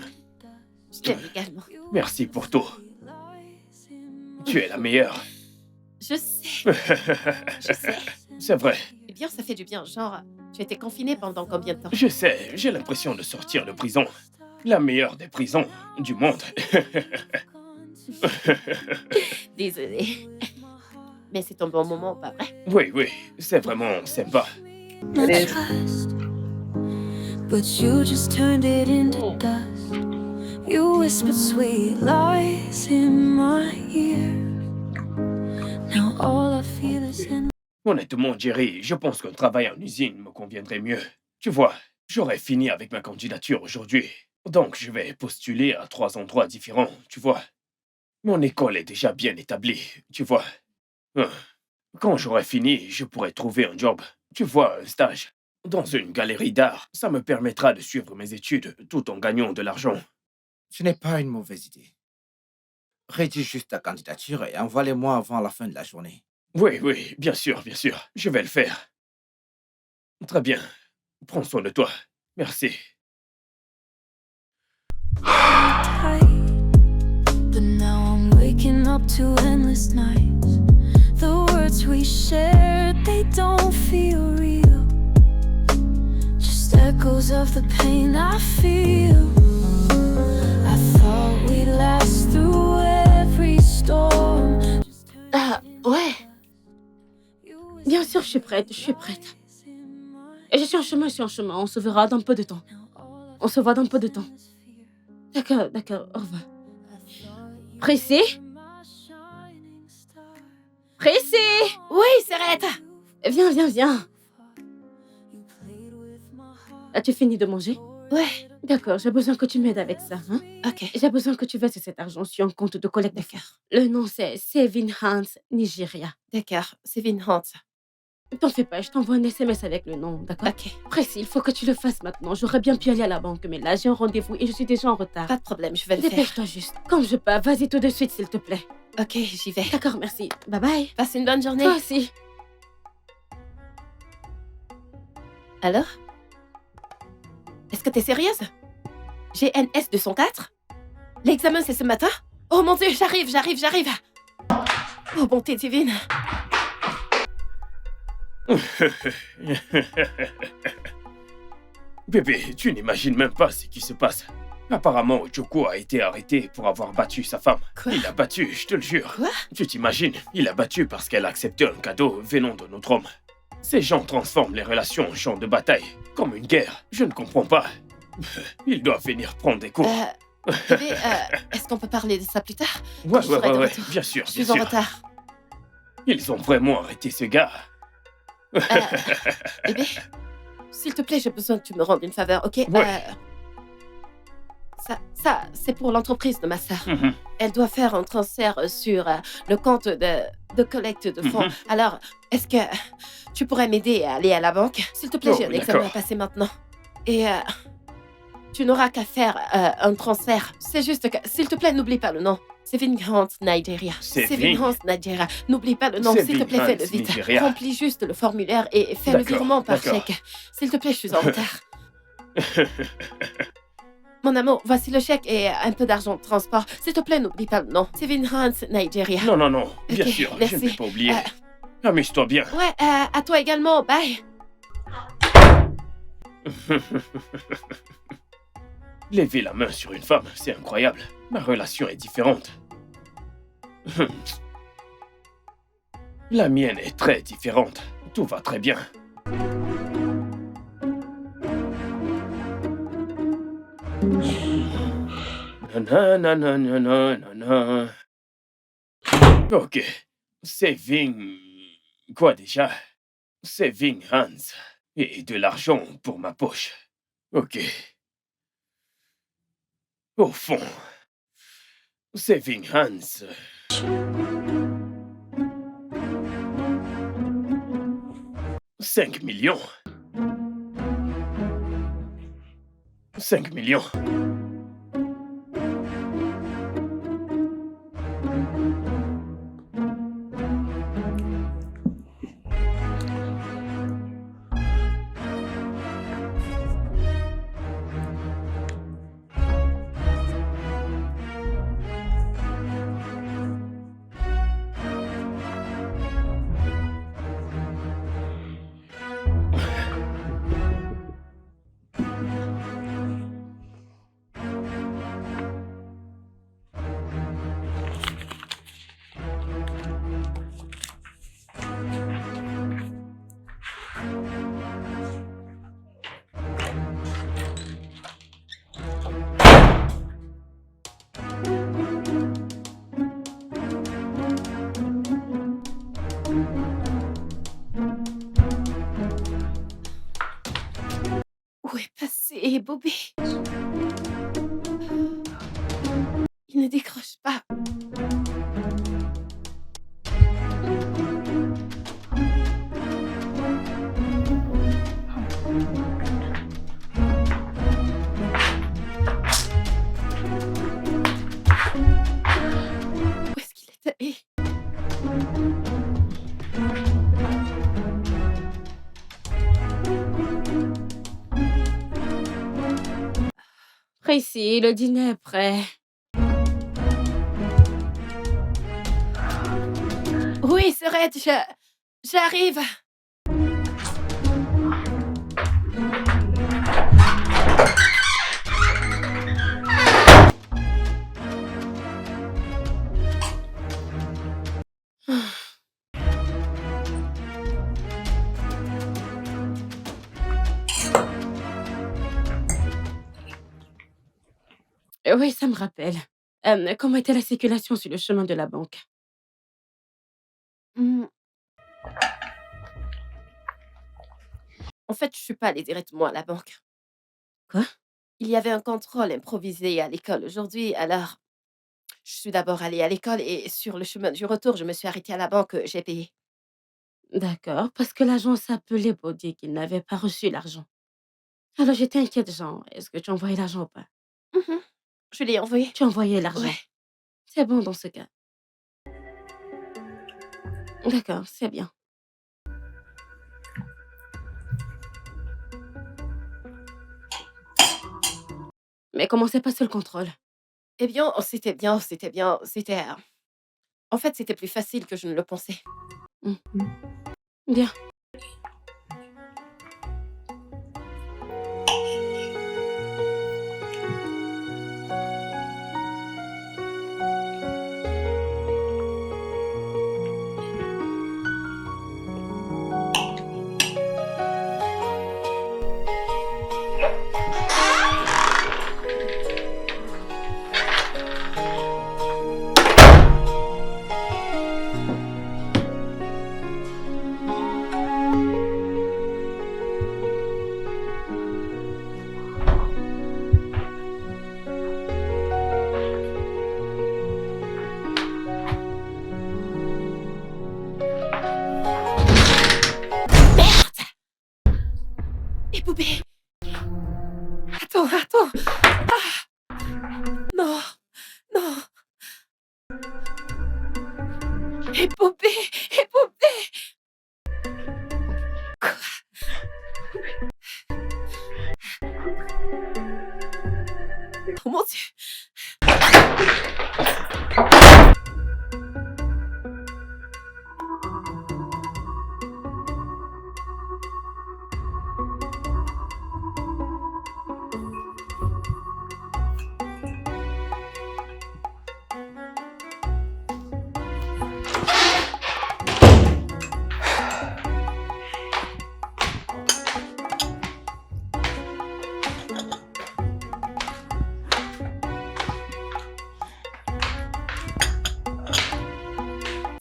Je t'aime également. Merci pour tout. Tu es la meilleure. Je sais, je sais. C'est vrai. Eh bien, ça fait du bien. Genre, tu étais confiné pendant combien de temps? Je sais, j'ai l'impression de sortir de prison. La meilleure des prisons du monde. Désolée. Mais c'est un bon moment, pas vrai? Oui, oui, c'est vraiment sympa. Not trust, but you just turned it into dust. You whispered sweet lies in my ear. Now all I feel is in. Honnêtement, Jerry, je pense qu'un travail en usine me conviendrait mieux. Tu vois, j'aurais fini avec ma candidature aujourd'hui. Donc, je vais postuler à 3 endroits différents, tu vois. Mon école est déjà bien établie, tu vois. Quand j'aurai fini, je pourrai trouver un job. Tu vois, un stage. Dans une galerie d'art, ça me permettra de suivre mes études tout en gagnant de l'argent. Ce n'est pas une mauvaise idée. Rédige juste ta candidature et envoie-les-moi avant la fin de la journée. Oui, oui, bien sûr, je vais le faire. Très bien. Prends soin de toi. Merci. Tight, but now I'm waking up to endless nights. The words we shared, they don't feel real. Just echoes of the pain I feel. I thought we'd last through every storm. Ah, ouais. Bien sûr, je suis prête. Et je suis en chemin. On se verra dans peu de temps. On se voit dans peu de temps. D'accord, au revoir. Prissy? Prissy? Oui, Serrette! Viens. As-tu fini de manger? Ouais, D'accord, j'ai besoin que tu m'aides avec ça. Hein? ok. J'ai besoin que tu verses cet argent sur un compte de collecte de fonds. D'accord. Le nom, c'est Saving Hands Nigeria. D'accord, c'est Vinhant. T'en fais pas, je t'envoie un SMS avec le nom, d'accord? Ok, Pressy, il faut que tu le fasses maintenant. J'aurais bien pu aller à la banque, mais là, j'ai un rendez-vous et je suis déjà en retard. pas de problème, je vais le faire. Dépêche-toi juste. Comme je peux, vas-y tout de suite, s'il te plaît. Ok, j'y vais. D'accord, merci. Bye bye. Passe une bonne journée. Toi aussi. Alors? Est-ce que t'es sérieuse? GNS 204? L'examen, c'est ce matin? Oh mon Dieu, j'arrive. Oh, bonté divine. Bébé, tu n'imagines même pas ce qui se passe. Apparemment, Joko a été arrêté pour avoir battu sa femme. Quoi? Il l'a battu, je te le jure. Quoi? Tu t'imagines, il l'a battu parce qu'elle a accepté un cadeau venant de notre homme. Ces gens transforment les relations en champ de bataille, comme une guerre. Je ne comprends pas. Ils doivent venir prendre des cours. Bébé, est-ce qu'on peut parler de ça plus tard? Ouais, je serai de retour. bien sûr, Je bien suis en sûr. retard. Ils ont vraiment arrêté ce gars. Bébé, s'il te plaît, j'ai besoin que tu me rendes une faveur, ok? Ouais. Ça, c'est pour l'entreprise de ma sœur. Mhm. Elle doit faire un transfert sur le compte de collecte de fonds. Mhm. Alors, est-ce que tu pourrais m'aider à aller à la banque? S'il te plaît, Oh, j'ai un examen à d'accord. passer maintenant. Et tu n'auras qu'à faire un transfert. C'est juste que, s'il te plaît, n'oublie pas le nom. C'est Vinhant Nigeria. C'est Vinhant Nigeria. N'oublie pas le nom. C'est S'il te plaît, Vinhant fais-le vite. Nigeria. Remplis juste le formulaire et fais le D'accord, virement par d'accord. chèque. S'il te plaît, je suis en retard. Mon amour, voici le chèque et un peu d'argent de transport. S'il te plaît, n'oublie pas le nom. C'est Vinhant Nigeria. Non, bien Ok, sûr, je merci. ne vais pas oublier. Amuse-toi bien. Ouais, à toi également. Bye. Lever la main sur une femme, c'est incroyable. Ma relation est différente. La mienne est très différente. Tout va très bien. Nanana. Ok. Saving... Quoi déjà? Saving Hands. Et de l'argent pour ma poche. Ok. Au fond. Saving Hands. $5 millions. 5 millions. Bobby. Il ne décroche pas. Où est-ce qu'il est allé? Tracy, le dîner est prêt. Oui, Sorette, j'arrive. Oui, ça me rappelle. Comment était la circulation sur le chemin de la banque? Hmm. En fait, je suis pas allée directement à la banque. Quoi? Il y avait un contrôle improvisé à l'école aujourd'hui, alors je suis d'abord allée à l'école et sur le chemin du retour, je me suis arrêtée à la banque, j'ai payé. D'accord, parce que l'agent s'appelait pour dire qu'il n'avait pas reçu l'argent. Alors j'étais inquiète, genre, est-ce que tu as envoyé l'argent ou pas? Mhm. Je l'ai envoyé. Tu as envoyé l'argent. Ouais. C'est bon dans ce cas. D'accord, c'est bien. Mais comment s'est passé le contrôle? Eh bien, c'était bien, c'était bien, c'était... En fait, c'était plus facile que je ne le pensais. Bien. Et poupée! Attends, attends! Ah! Non, non! Épopée! Épopée! Quoi? Oh mon Dieu!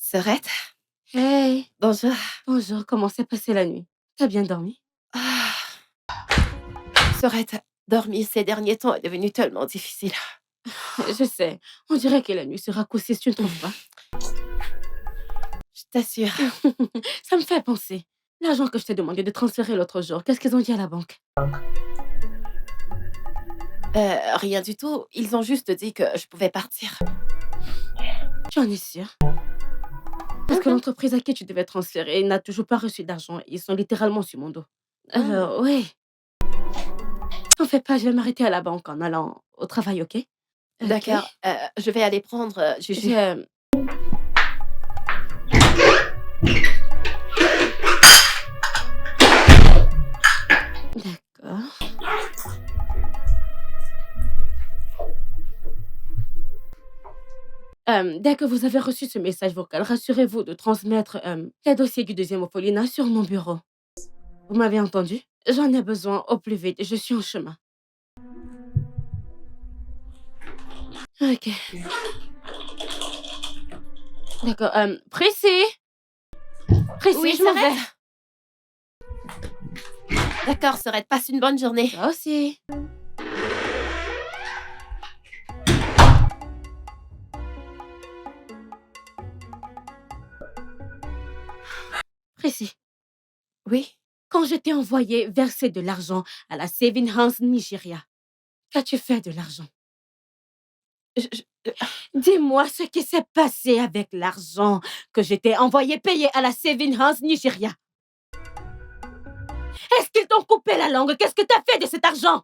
Sorette? Hey, Bonjour. bonjour, comment s'est passée la nuit? T'as bien dormi? Ah. Sorette, dormir ces derniers temps est devenu tellement difficile. Je sais, on dirait que la nuit sera raccourcie, tu ne trouves pas? Je t'assure. Ça me fait penser. L'argent que je t'ai demandé de transférer l'autre jour, qu'est-ce qu'ils ont dit à la banque? Rien du tout. Ils ont juste dit que je pouvais partir. Tu en es sûre? Parce que l'entreprise à qui tu devais transférer n'a toujours pas reçu d'argent. Ils sont littéralement sur mon dos. Alors, oui. T'en fais pas, je vais m'arrêter à la banque en allant au travail, ok? D'accord. Je vais aller prendre Juju. Je- D'accord. Dès que vous avez reçu ce message vocal, rassurez-vous de transmettre les dossiers du deuxième orphelinat sur mon bureau. Vous m'avez entendu? J'en ai besoin au plus vite. Je suis en chemin. Ok. D'accord. Prissy! Prissy, Oui, je m'en Sorette? vais. D'accord, Sorette, passe une bonne journée. Toi aussi. Précis. Oui. Quand je t'ai envoyé verser de l'argent à la Saving Hands Nigeria, qu'as-tu fait de l'argent? Dis-moi ce qui s'est passé avec l'argent que je t'ai envoyé payer à la Saving Hands Nigeria. Est-ce qu'ils t'ont coupé la langue? Qu'est-ce que t'as fait de cet argent?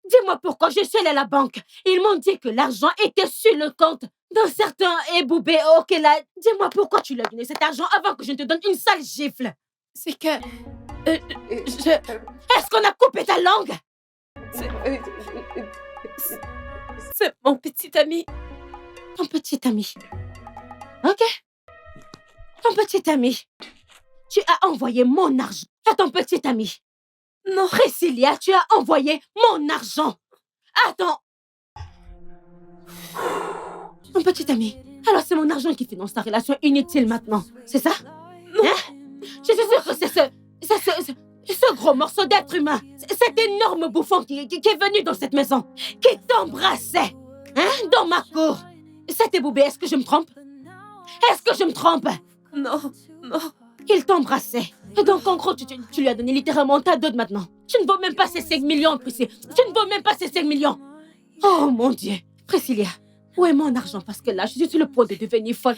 Dis-moi pourquoi je suis allée à la banque. Ils m'ont dit que l'argent était sur le compte d'un certain Eboubé Okela. Dis-moi pourquoi tu lui as donné cet argent avant que je ne te donne une sale gifle. C'est que... Est-ce qu'on a coupé ta langue? C'est mon petit ami. Ton petit ami. Ok. Ton petit ami. Tu as envoyé mon argent à ton petit ami. Non. Priscilla, tu as envoyé mon argent. Attends. Mon petit ami. Alors c'est mon argent qui finance ta relation inutile maintenant. C'est ça? Non. Hein? Je suis sûre que c'est ce gros morceau d'être humain. Cet énorme bouffon qui est venu dans cette maison. Qui t'embrassait. Hein? Dans ma cour. C'était Boubé, est-ce que je me trompe? Est-ce que je me trompe? Non. Il t'embrassait. Et donc, en gros, tu lui as donné littéralement ta dot maintenant. Tu ne vaux même pas ces 5 millions, Priscilla. Tu ne vaux même pas ces 5 millions. Oh, mon Dieu. Priscilla, où est mon argent? Parce que là, je suis sur le point de devenir folle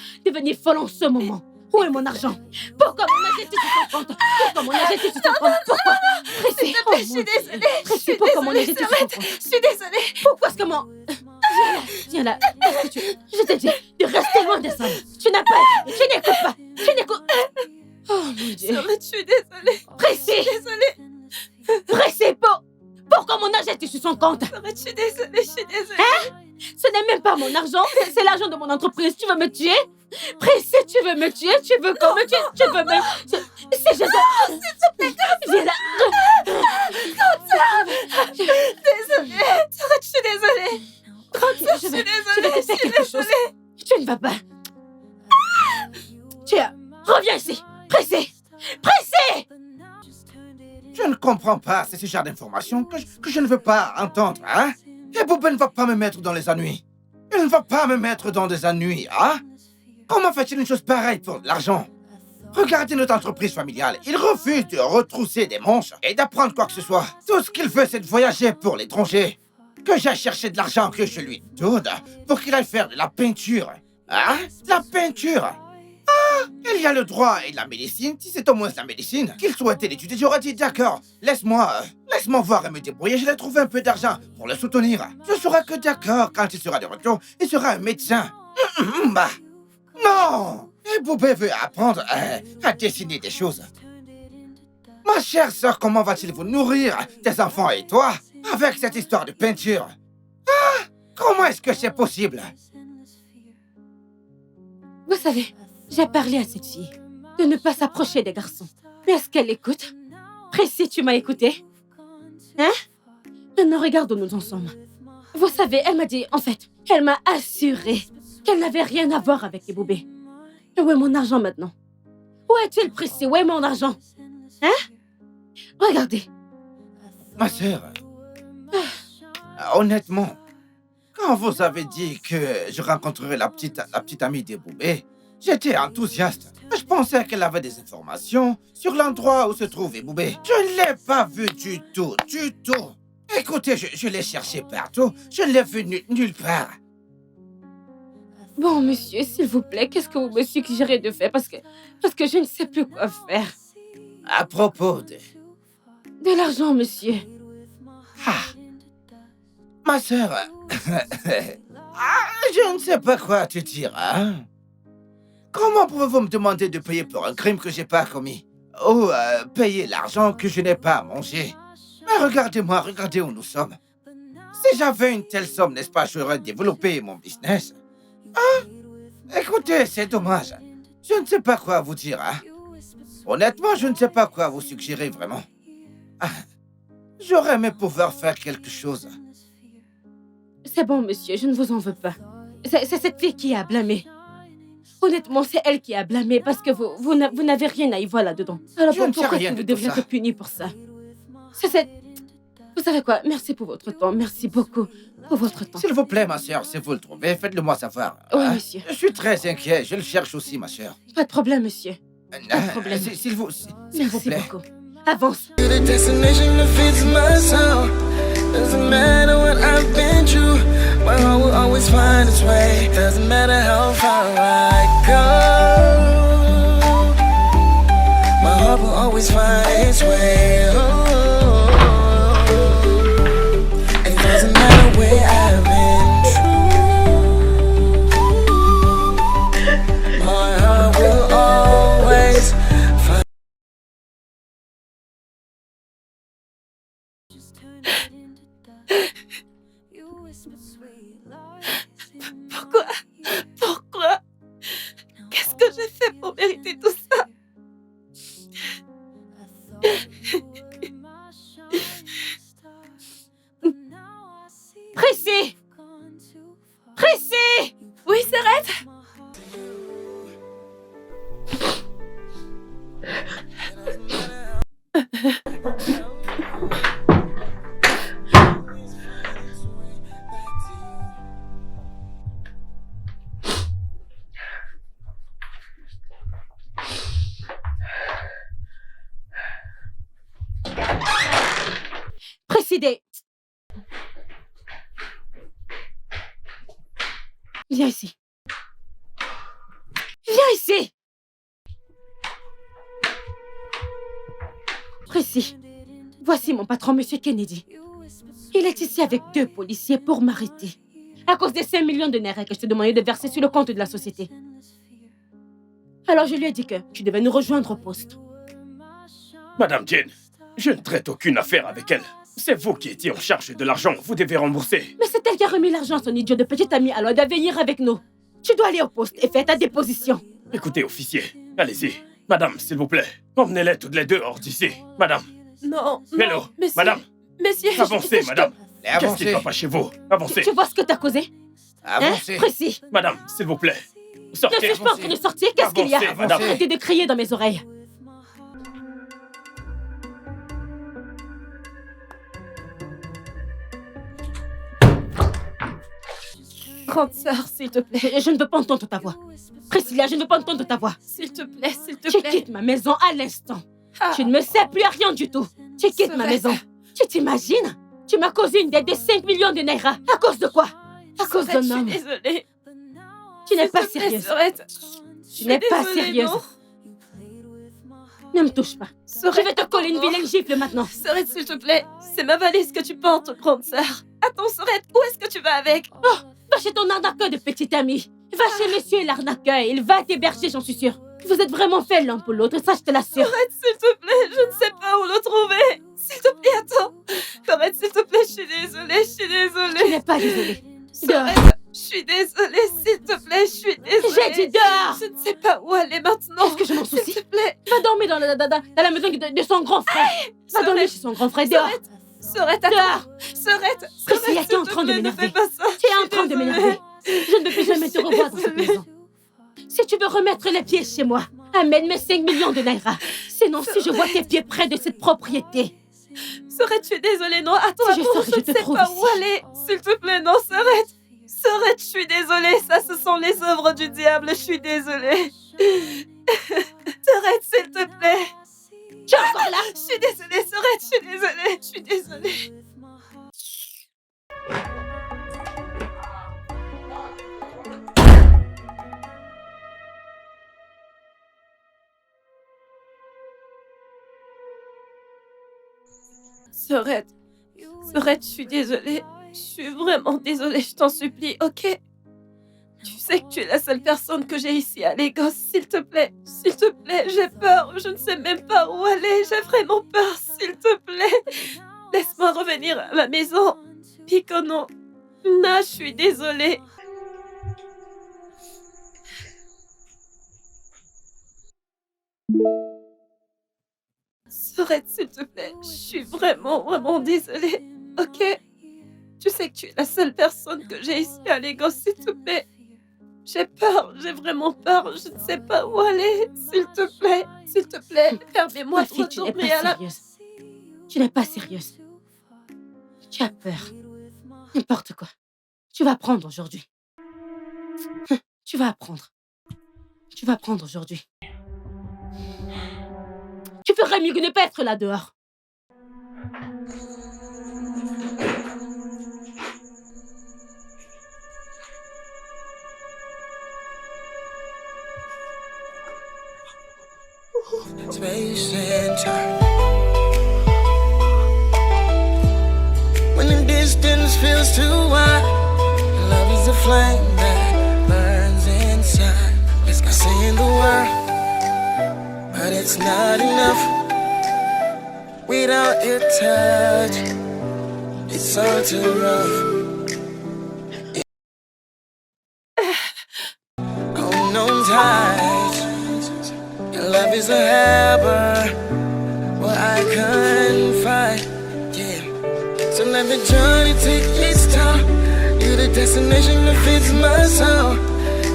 en ce moment. Où est mon argent? Pourquoi mon argent est sur son compte? Pourquoi mon argent est sur son compte? Pourquoi? Priscilla, Je suis désolée. Priscilla, pourquoi mon argent est sur son compte? Je suis désolée. Pourquoi est-ce que mon... Viens là. Est-ce que je te dis de rester loin des hommes. Tu n'as pas... Tu n'écoutes pas. Tu n'écoutes... Oh mon Dieu. Je suis désolée. Précis. Désolée. Précis. Pourquoi mon argent est sur son compte? Je suis désolée. Hein? Ce n'est même pas mon argent. C'est l'argent de mon entreprise. Tu veux me tuer? Précis, tu veux me tuer? Tu veux qu'on me tue? Tu veux me... C'est juste... S'il te plaît. Viens là. Désolée. Je suis désolée. Tranquille, je vais te faire quelque chose. Tu ne vas pas. Reviens ici. Précis. Je ne comprends pas, c'est ce genre d'informations que je ne veux pas entendre, hein? Et Boubé ne va pas me mettre dans les ennuis. Il ne va pas me mettre dans des ennuis, hein? Comment fait-il une chose pareille pour de l'argent? Regardez notre entreprise familiale. Il refuse de retrousser des manches et d'apprendre quoi que ce soit. Tout ce qu'il veut, c'est de voyager pour l'étranger. Que j'aille chercher de l'argent que je lui donne pour qu'il aille faire de la peinture. Hein? De la peinture? Ah, il y a le droit et la médecine. Si c'est au moins la médecine qu'il souhaitait l'étudier, j'aurais dit d'accord. Laisse-moi voir et me débrouiller. Je vais trouver un peu d'argent pour le soutenir. Je serai que d'accord quand il sera de retour. Il sera un médecin. Bah, non. Et Boubé veut apprendre à dessiner des choses. Ma chère sœur, comment va-t-il vous nourrir, tes enfants et toi, avec cette histoire de peinture? Ah, comment est-ce que c'est possible? Vous savez, j'ai parlé à cette fille de ne pas s'approcher des garçons. Mais est-ce qu'elle écoute? Précis, tu m'as écouté? Hein? Maintenant, regarde où nous en sommes. Vous savez, elle m'a dit, en fait, elle m'a assuré qu'elle n'avait rien à voir avec les Boubés. Et où est mon argent maintenant? Où est-il, Précis? Où est mon argent? Hein? Regardez. Ma sœur, honnêtement, quand vous avez dit que je rencontrerais la petite amie des Boubés, j'étais enthousiaste. Je pensais qu'elle avait des informations sur l'endroit où se trouve Boubé. Je ne l'ai pas vu du tout. Écoutez, je l'ai cherché partout. Je ne l'ai vu nulle part. Bon, monsieur, s'il vous plaît, qu'est-ce que vous me suggérez de faire? Parce que je ne sais plus quoi faire. À propos de... De l'argent, monsieur. Ah, ma sœur, je ne sais pas quoi te dire, hein? Comment pouvez-vous me demander de payer pour un crime que j'ai pas commis? Ou payer l'argent que je n'ai pas mangé? Mais regardez-moi, regardez où nous sommes. Si j'avais une telle somme, n'est-ce pas, j'aurais développé mon business. Hein? Écoutez, c'est dommage. Je ne sais pas quoi vous dire, hein? Honnêtement, je ne sais pas quoi vous suggérer vraiment. Ah, j'aurais aimé pouvoir faire quelque chose. C'est bon, monsieur, je ne vous en veux pas. C'est cette fille qui a blâmé. Honnêtement, c'est elle qui a blâmé parce que vous n'avez rien à y voir là-dedans. Alors Je ne sais pourquoi rien vous de devriez tout ça. être puni pour ça? C'est... Vous savez quoi? Merci pour votre temps. Merci beaucoup pour votre temps. S'il vous plaît, ma sœur, si vous le trouvez, faites-le moi savoir. Oui, Hein? monsieur. Je suis très inquiet, je le cherche aussi, ma sœur. Pas de problème, monsieur. Pas de problème. S'il vous Merci plaît. beaucoup. Avance. To the destination that fits my soul. Doesn't matter what I've been through, my heart will always find its way. Doesn't matter how far I go, my heart will always find its way. Oh, it doesn't matter where I've been through, my heart will always find. Pourquoi? Pourquoi? Qu'est-ce que j'ai fait pour mériter tout ça? Prissy! Prissy! Oui, Serette? Précédé. Viens ici. Viens ici. Précis. Voici mon patron, Monsieur Kennedy. Il est ici avec 2 policiers pour m'arrêter. À cause des 5 millions de naira que je te demandais de verser sur le compte de la société. Alors je lui ai dit que tu devais nous rejoindre au poste. Madame Jane, je ne traite aucune affaire avec elle. C'est vous qui étiez en charge de l'argent, vous devez rembourser. Mais c'est elle qui a remis l'argent à son idiot de petit ami, alors elle doit venir avec nous. Tu dois aller au poste et faire ta déposition. Écoutez, officier, allez-y. Madame, s'il vous plaît, emmenez-les toutes les deux hors d'ici. Madame, Non, hello, non, monsieur. madame, Monsieur, avancez, madame. Qu'est-ce qui Avancez, ne va pas chez vous? Avancez. Tu vois ce que t'as causé? avancez. Précis. Madame, s'il vous plaît, Ne sortez. suis-je pas en train de sortir? Qu'est-ce qu'il y a? Avancez, madame. Arrêtez de crier dans mes oreilles. Grande sœur, s'il te plaît. Je ne veux pas entendre ta voix. Priscilla, je ne veux pas entendre ta voix. S'il te plaît, s'il te Tu plaît. quittes ma maison à l'instant. Ah, Tu ne me sers plus à rien du tout. Tu quittes ma Serait- maison. Tu t'imagines? Tu m'as causé une dette de 5 millions de naira. À cause de quoi? À cause Serette, d'un homme. Je suis désolée. Tu n'es S'il pas te plaît, sérieuse. Serette. Tu n'es pas désolée, sérieuse. non. Ne me touche pas. Je Serette, vais te coller une attends. vilaine gifle maintenant. Serette, s'il te plaît. C'est ma valise que tu portes, grande sœur. Attends, Serette, où est-ce que tu vas avec? Va chez ton arnaqueur de petit ami. Va chez monsieur l'arnaqueur. Il va t'héberger, j'en suis sûre. Vous êtes vraiment faits l'un pour l'autre, ça je te l'assure. Serette, s'il te plaît, je ne sais pas où le trouver. S'il te plaît, attends. Serette, s'il te plaît, je suis désolée, je suis Tu désolée. n'es pas désolée. Dehors. Serette, je suis désolée, s'il te plaît, je suis désolée. J'ai dit dehors. Je ne sais pas où aller maintenant. Est-ce que je m'en S'il soucie? te plaît. Va dormir dans la maison de son grand frère. Va dormir Serette, chez son grand frère. Dehors. Serette, attends. Dehors. Serette, Priscilla, Serette, tu es en s'il te train de plaît, ne m'énerver. fais pas ça. Tu es Je en suis train de désolée. m'énerver. Je ne veux plus jamais te Je suis revoir dans cette désolée. maison. Si tu veux remettre les pieds chez moi, amène mes 5 millions de naira. Sinon, si je vois tes pieds près de cette propriété, Serette, je suis désolée, non. Attends, Si je attends, sors, je je ne te sais trouve pas ici. où aller. S'il te plaît, non, Serette. Serette, je suis désolée. Ça, ce sont les œuvres du diable. Je suis désolée. Serette, s'il te plaît. tu es encore là. Je suis désolée, Serette, je suis désolée. Je suis désolée. Serette, Serette, je suis désolée. Je suis vraiment désolée, je t'en supplie, ok? Tu sais que tu es la seule personne que j'ai ici à Lagos, s'il te plaît, j'ai peur, je ne sais même pas où aller, j'ai vraiment peur, s'il te plaît. Laisse-moi revenir à la maison. Picono, je suis désolée. Serette, s'il te plaît, je suis vraiment désolée, ok? Tu sais que tu es la seule personne que j'ai ici à Lagos, s'il te plaît. J'ai peur, j'ai vraiment peur, je ne sais pas où aller. S'il te plaît, permets-moi Ma de fille, tu n'es retourner pas à la... sérieuse. Tu n'es pas sérieuse. Tu as peur. N'importe quoi. Tu vas apprendre aujourd'hui. Tu vas apprendre. Tu vas apprendre aujourd'hui. Tu ferais mieux que de ne pas être là dehors. Space and time. When the distance feels too wide, love is a flame that burns inside. It's got saying the word, but it's not enough. Without your touch, it's all too rough. Unknown tides. Your love is a harbor where I couldn't fight. Yeah. So let the journey take its toll. You're the destination that fits my soul.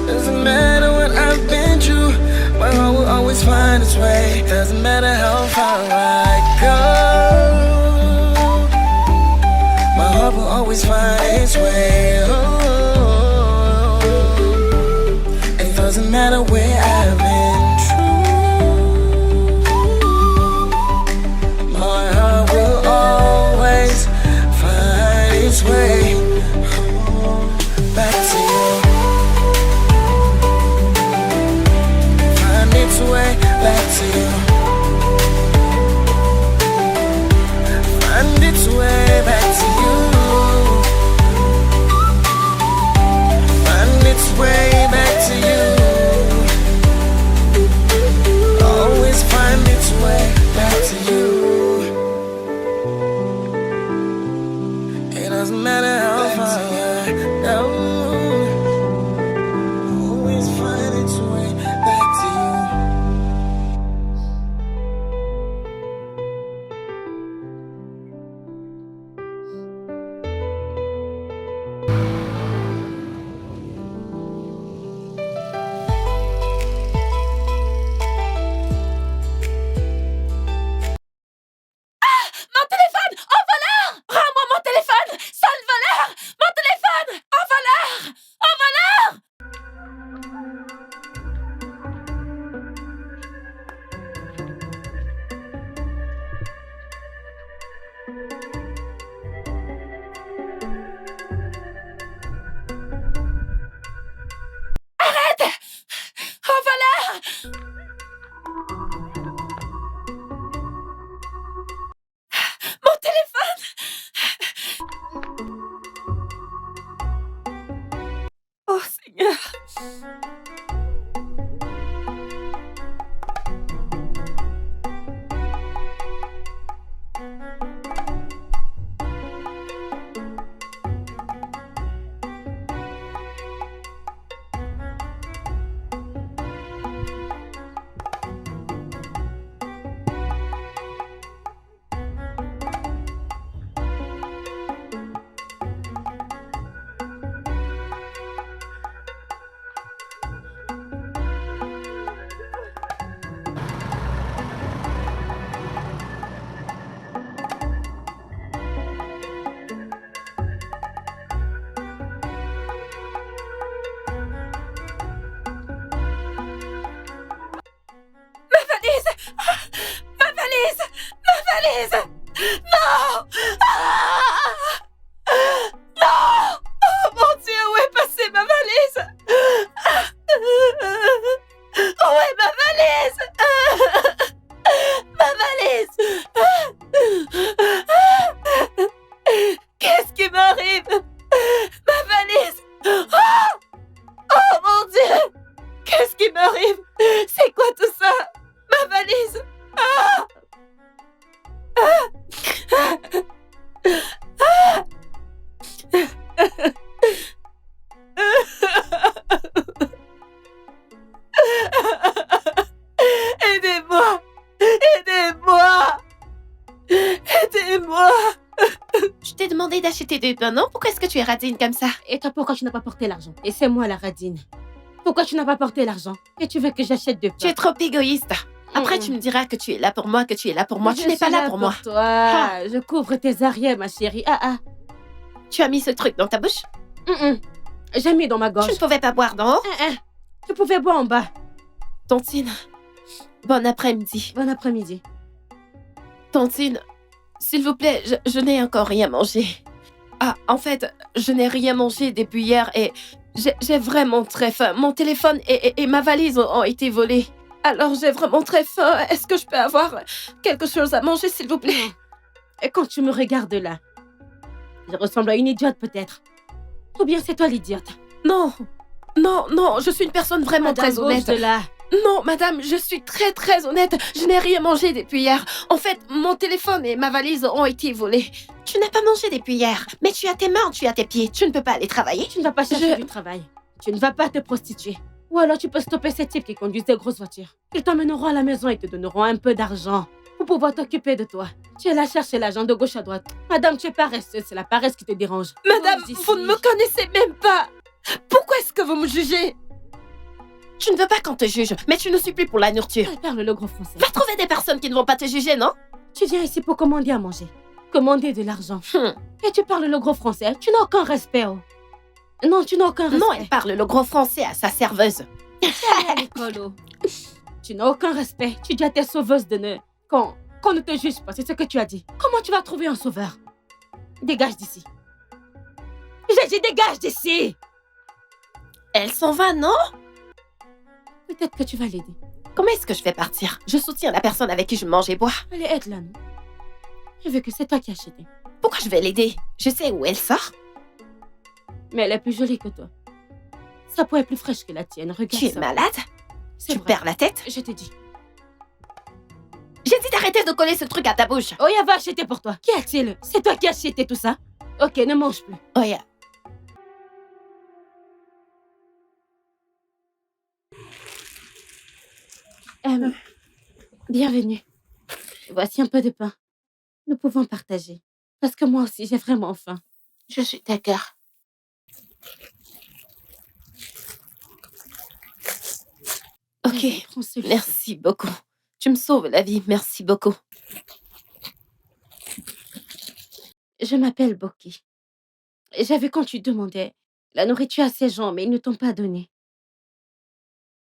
Doesn't matter what I've been through, my heart will always find its way. Doesn't matter how far I go, my heart will always find its way. Oh, it doesn't matter where I've been through, my heart will always find its way back to you. Find its way back to you. Find its way back to you. Find its way back to you. Always find its way back to you. It doesn't matter how far I go. Always find its way back to you. Mon téléphone! Au voleur! Rends-moi mon téléphone! Sale voleur! Mon téléphone! Au voleur! Au voleur! Arrête! Au voleur! Mon téléphone! Oh Seigneur! Ma valise! Ma valise! Ma valise! Non! Ah! Non! Oh mon Dieu, où est passée ma valise? Où est ma valise? Ma valise! Qu'est-ce qui m'arrive? Ma valise! Oh! Oh mon Dieu! Qu'est-ce qui m'arrive? C'est quoi tout ça? Ma valise! Ah! Ah! Ah! Aidez-moi! Aidez-moi! Aidez-moi! Je t'ai demandé d'acheter des bananes. Pourquoi est-ce que tu es radine comme ça? Et toi, pourquoi tu n'as pas porté l'argent? Et c'est moi la radine. Pourquoi tu n'as pas porté l'argent? Et tu veux que j'achète de Tu es trop égoïste. Après, tu me diras que tu es là pour moi, que tu es là pour moi. Tu Je n'es pas suis là pour moi. toi. Je couvre tes arrières, ma chérie. Tu as mis ce truc dans ta bouche? J'ai mis dans ma gorge. Tu ne pouvais pas boire d'en haut? Tu pouvais boire en bas. Tontine, bon après-midi. Bon après-midi. Tontine, s'il vous plaît, je n'ai encore rien mangé. Ah, en fait, je n'ai rien mangé depuis hier et j'ai vraiment très faim. Mon téléphone et ma valise ont été volés. Alors j'ai vraiment très faim. Est-ce que je peux avoir quelque chose à manger, s'il vous plaît? Et quand tu me regardes là, je ressemble à une idiote peut-être. Ou bien c'est toi l'idiote. Non, je suis une personne vraiment Madame, très honnête. bouge de là. Non, madame, je suis très très honnête. Je n'ai rien mangé depuis hier. En fait, mon téléphone et ma valise ont été volés. Tu n'as pas mangé depuis hier, mais tu as tes mains, tu as tes pieds. Tu ne peux pas aller travailler. Tu ne vas pas chercher du travail. Tu ne vas pas te prostituer. Ou alors tu peux stopper ces types qui conduisent des grosses voitures. Ils t'emmèneront à la maison et te donneront un peu d'argent pour pouvoir t'occuper de toi. Tu es là chercher l'argent de gauche à droite. Madame, tu es paresseuse, c'est la paresse qui te dérange. Madame, Bouge d'ici. vous ne me connaissez même pas. Pourquoi est-ce que vous me jugez? Tu ne veux pas qu'on te juge, mais tu ne suis plus pour la nourriture. Elle parle le gros français. Va trouver des personnes qui ne vont pas te juger, non? Tu viens ici pour commander à manger. Commander de l'argent. Hum. Et tu parles le gros français. Tu n'as aucun respect, oh. Non, tu n'as aucun respect. Non, elle parle le gros français à sa serveuse. Allez à l'école, oh. Tu n'as aucun respect. Tu dis à tes sauveuses de ne... Qu'on ne te juge pas, c'est ce que tu as dit. Comment tu vas trouver un sauveur? Dégage d'ici. J'ai dit dégage d'ici. Elle s'en va, non? Peut-être que tu vas l'aider. Comment est-ce que je vais partir? Je soutiens la personne avec qui je mange et bois. Allez, aide-la, non? Je veux que c'est toi qui as acheté. Pourquoi je vais l'aider? Je sais où elle sort. Mais elle est plus jolie que toi. Sa peau est plus fraîche que la tienne. Regarde Tu es ça. malade? C'est Tu vrai. perds la tête? Je t'ai dit. J'ai dit d'arrêter de coller ce truc à ta bouche. Oya va acheter pour toi. Qu'y a-t-il? C'est toi qui as acheté tout ça? Ok, ne mange plus. Oh, yeah. Bienvenue. Voici un peu de pain. Nous pouvons partager. Parce que moi aussi, j'ai vraiment faim. Je suis d'accord. Ok, Vas-y, prends celui-ci. merci beaucoup. Tu me sauves la vie, merci beaucoup. Je m'appelle Boki. J'ai vu quand tu demandais la nourriture à ces gens, mais ils ne t'ont pas donné.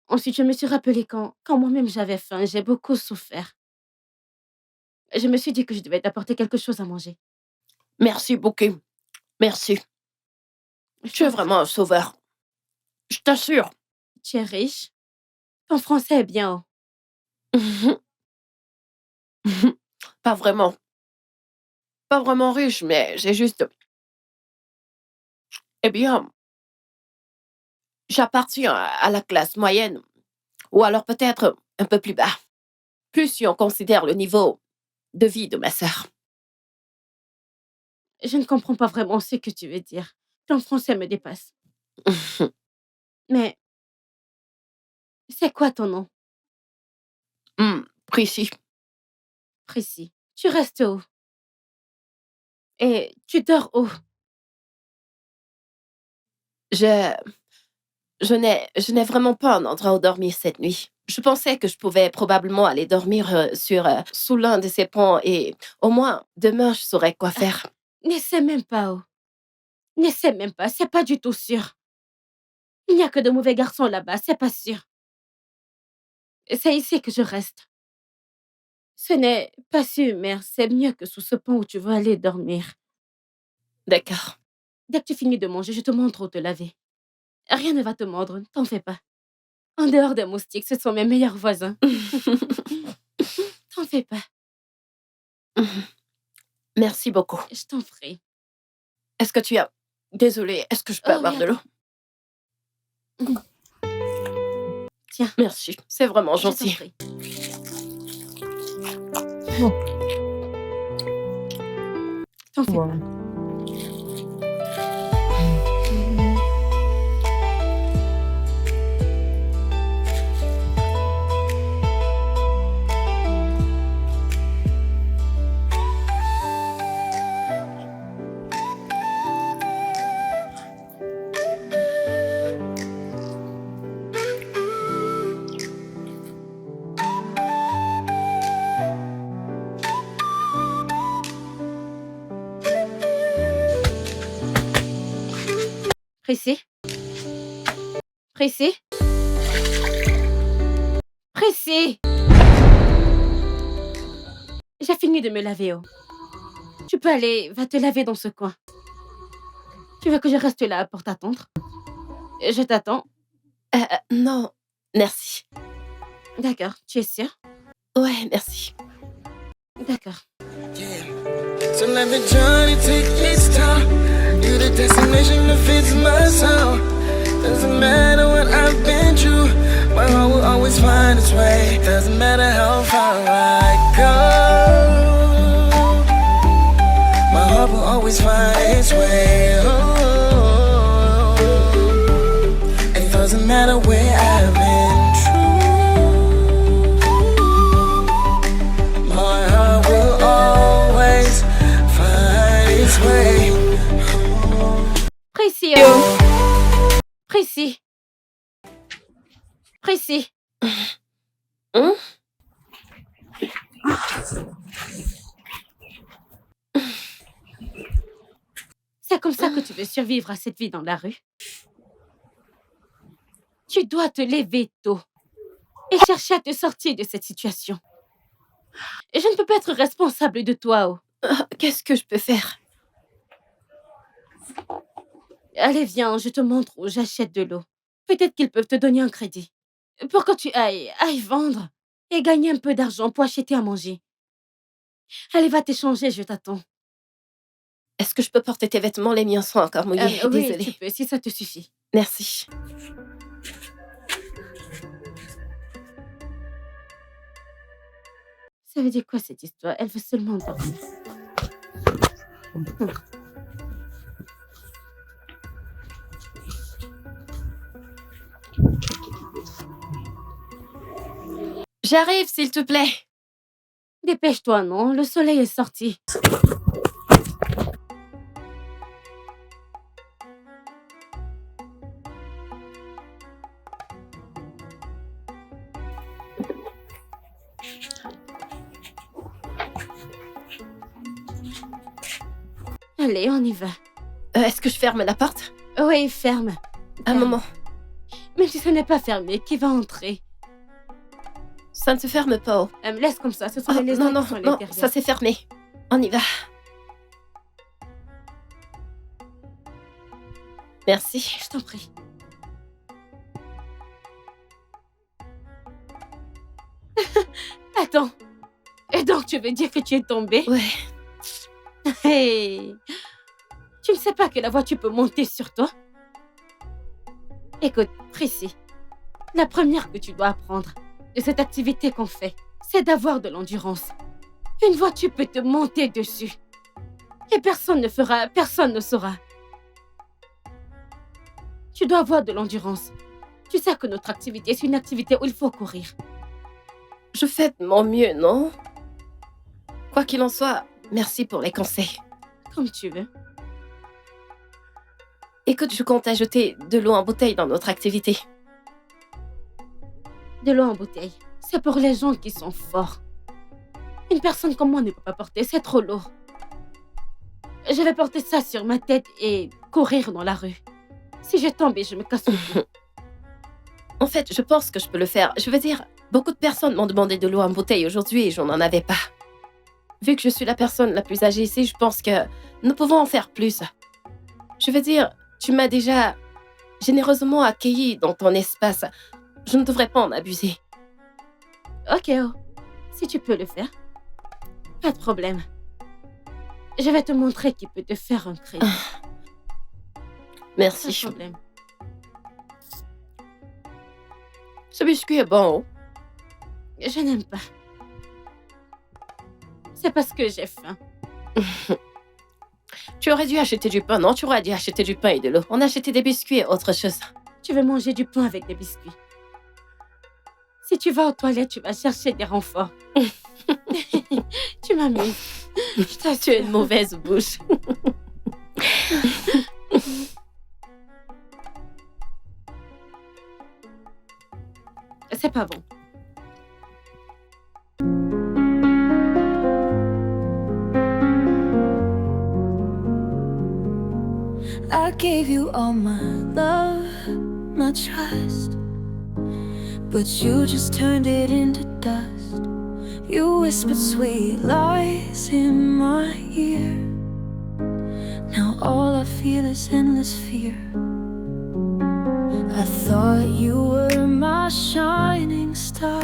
Ensuite, je me suis rappelé quand moi-même j'avais faim, j'ai beaucoup souffert. Je me suis dit que je devais t'apporter quelque chose à manger. Merci beaucoup. Merci. Tu es vraiment un sauveur. Je t'assure. Tu es riche. Ton français est bien haut. Pas vraiment. Pas vraiment riche, mais j'ai juste... Eh bien, j'appartiens à la classe moyenne. Ou alors peut-être un peu plus bas. Plus si on considère le niveau de vie de ma sœur. Je ne comprends pas vraiment ce que tu veux dire. Ton français me dépasse. Mais c'est quoi ton nom? Précis. Précis. Tu restes où? Et tu dors où? Je n'ai vraiment pas un endroit où dormir cette nuit. Je pensais que je pouvais probablement aller dormir sous l'un de ces ponts et au moins demain je saurais quoi faire. N'essaie même pas où. N'essaie même pas, c'est pas du tout sûr. Il n'y a que de mauvais garçons là-bas, c'est pas sûr. C'est ici que je reste. Ce n'est pas sûr, mère, c'est mieux que sous ce pont où tu veux aller dormir. D'accord. Dès que tu finis de manger, je te montre où te laver. Rien ne va te mordre, ne t'en fais pas. En dehors des moustiques, ce sont mes meilleurs voisins. T'en fais pas, Merci beaucoup. je t'en prie. Est-ce que tu as... Désolée, est-ce que je peux Oh, avoir oui, de l'eau? Tiens. Merci, c'est vraiment Je t'en gentil. prie. T'en fais pas. Prissy? Prissy? Prissy? J'ai fini de me laver, oh. Tu peux aller, va te laver dans ce coin. Tu veux que je reste là pour t'attendre? Je t'attends. Non, merci. D'accord, tu es sûre? Ouais, merci. D'accord. Yeah. So let the journey take its time. You're the destination that fits my soul. Doesn't matter what I've been through, my heart will always find its way. Doesn't matter how far I go, my heart will always find its way. Oh, it doesn't matter where I've been through, my heart will always find its way. Prissy, oh. Prissy. Prissy. C'est comme ça que tu veux survivre à cette vie dans la rue? Tu dois te lever tôt et chercher à te sortir de cette situation. Et je ne peux pas être responsable de toi, oh. Qu'est-ce que je peux faire? Allez, viens, je te montre où j'achète de l'eau. Peut-être qu'ils peuvent te donner un crédit. Pour que tu ailles vendre et gagner un peu d'argent pour acheter à manger. Allez, va t'échanger, je t'attends. Est-ce que je peux porter tes vêtements? Les miens sont encore mouillés. Oui, Désolée. tu peux, si ça te suffit. Merci. Ça veut dire quoi cette histoire? Elle veut seulement dormir. J'arrive, s'il te plaît. Dépêche-toi, non? Le soleil est sorti. Allez, on y va. Est-ce que je ferme la porte? Oui, ferme. Un moment. Même si ce n'est pas fermé, qui va entrer? Ça ne se ferme pas. Oh. Laisse comme ça, ce sont Oh, les non, lézards non, qui sont non, derrière. ça s'est fermé. On y va. Merci. Je t'en prie. Attends. Et donc, tu veux dire que tu es tombée? Ouais. Hey. Tu ne sais pas que la voiture peut monter sur toi? Écoute, Prissy, la première que tu dois apprendre de cette activité qu'on fait, c'est d'avoir de l'endurance. Une voiture peut te monter dessus. Et personne ne saura. Tu dois avoir de l'endurance. Tu sais que notre activité, c'est une activité où il faut courir. Je fais de mon mieux, non? Quoi qu'il en soit, merci pour les conseils. Comme tu veux. Écoute, je compte ajouter de l'eau en bouteille dans notre activité. De l'eau en bouteille, c'est pour les gens qui sont forts. Une personne comme moi ne peut pas porter, c'est trop lourd. Je vais porter ça sur ma tête et courir dans la rue. Si je tombe et je me casse le cou. En fait, je pense que je peux le faire. Je veux dire, beaucoup de personnes m'ont demandé de l'eau en bouteille aujourd'hui et je n'en avais pas. Vu que je suis la personne la plus âgée ici, je pense que nous pouvons en faire plus. Je veux dire, tu m'as déjà généreusement accueilli dans ton espace. Je ne devrais pas en abuser. Ok, oh. Si tu peux le faire, pas de problème. Je vais te montrer qui peut te faire un crédit. Pas Merci. de problème. Ce biscuit est bon. Je n'aime pas. C'est parce que j'ai faim. Tu aurais dû acheter du pain, non? Tu aurais dû acheter du pain et de l'eau. On a acheté des biscuits et autre chose. Tu veux manger du pain avec des biscuits. Si tu vas aux toilettes, tu vas chercher des renforts. Tu m'amuses. Tu as une mauvaise bouche. C'est pas bon. I gave gave you all my love, my trust, but you just turned it into dust. You whispered sweet lies in my ear. Now all I feel is endless fear. I thought you were my shining star,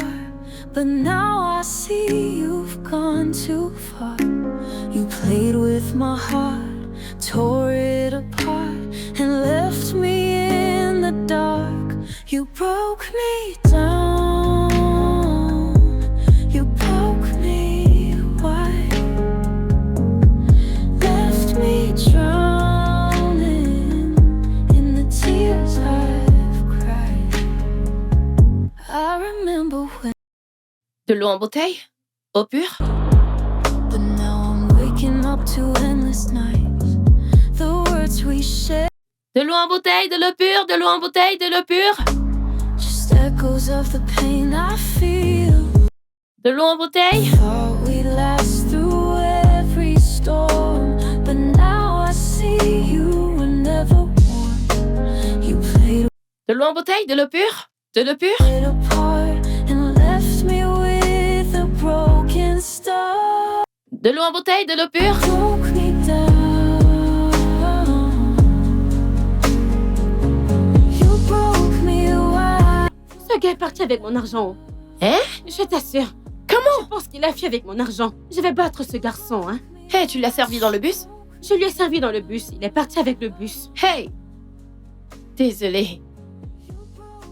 but now I see you've gone too far. You played with my heart, tore it apart, and left me in the dark. You broke me down, you broke me wide, left me drowning in the tears I've cried. I remember when, De l'eau en bouteille? Eau pure? but now I'm waking up to endless nights. The words we shared, De l'eau en bouteille, de l'eau pure, de l'eau en bouteille, de l'eau pure. just echoes of the pain I feel. De l'eau en bouteille. Thought we'd last through every storm, but now I see you were never warm. You played De l'eau en bouteille, de l'eau pure, de l'eau pure. it apart and left me with a broken star. De l'eau en bouteille, de l'eau pure. Broke me down. You broke me wide. Ce gars est parti avec mon argent. Hein? Je t'assure. Comment? Je pense qu'il a fui avec mon argent. Je vais battre ce garçon, hein. Hey, tu l'as servi dans le bus? Je lui ai servi dans le bus. Il est parti avec le bus. Hey! Désolée.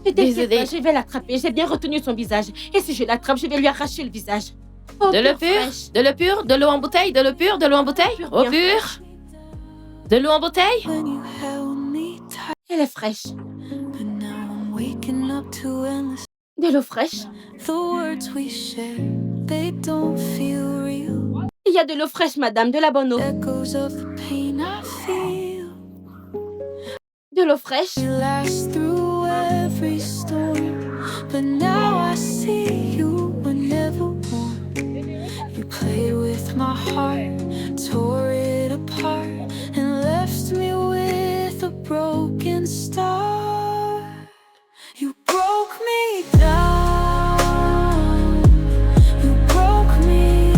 Ne t'inquiète Désolée. pas, je vais l'attraper. J'ai bien retenu son visage. Et si je l'attrape, je vais lui arracher le visage. Eau De l'eau pure pure, fraîche. de l'eau pure, de l'eau en bouteille, de l'eau pure, de l'eau en bouteille. Pure, Eau bien pure. De l'eau en bouteille. When you held me tight, Elle est fraîche. but now I'm waking up to endless. De l'eau fraîche. The words we share, they don't feel real. Il y a de l'eau fraîche, madame. De la bonne eau. Echoes of the pain I feel. De l'eau fraîche. We last through every storm, but now I see you were never warm. You played with my heart, tore it apart, and left me with a broken star. You broke me down, you broke me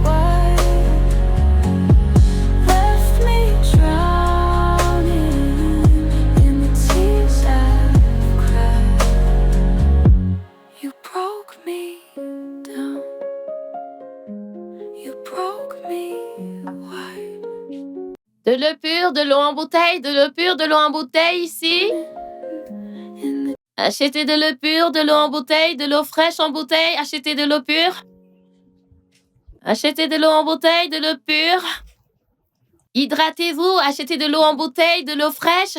wide, left me drowning in the tears I've cried. You broke me down, you broke me wide. De l'eau pure, de l'eau en bouteille, de l'eau pure, de l'eau en bouteille ici. In the Achetez de l'eau pure, de l'eau en bouteille, de l'eau fraîche en bouteille. Achetez de l'eau pure. Achetez de l'eau en bouteille, de l'eau pure. Hydratez-vous. Achetez de l'eau en bouteille, de l'eau fraîche.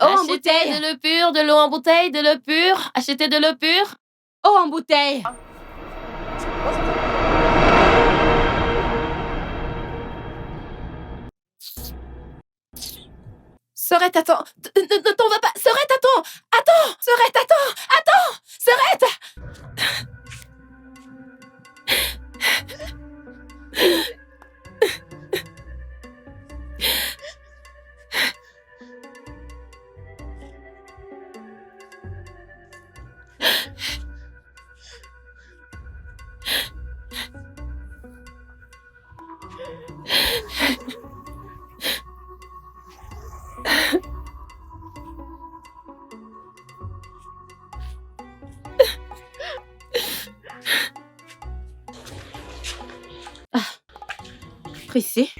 Eau en Achetez bouteille. de l'eau pure, de l'eau en bouteille, de l'eau pure. Achetez de l'eau pure. Eau en bouteille. Sorette, attends. Ne t'en va pas. Sorette, attends. Attends. Sorette, attends. Attends. Sorette. Prissy.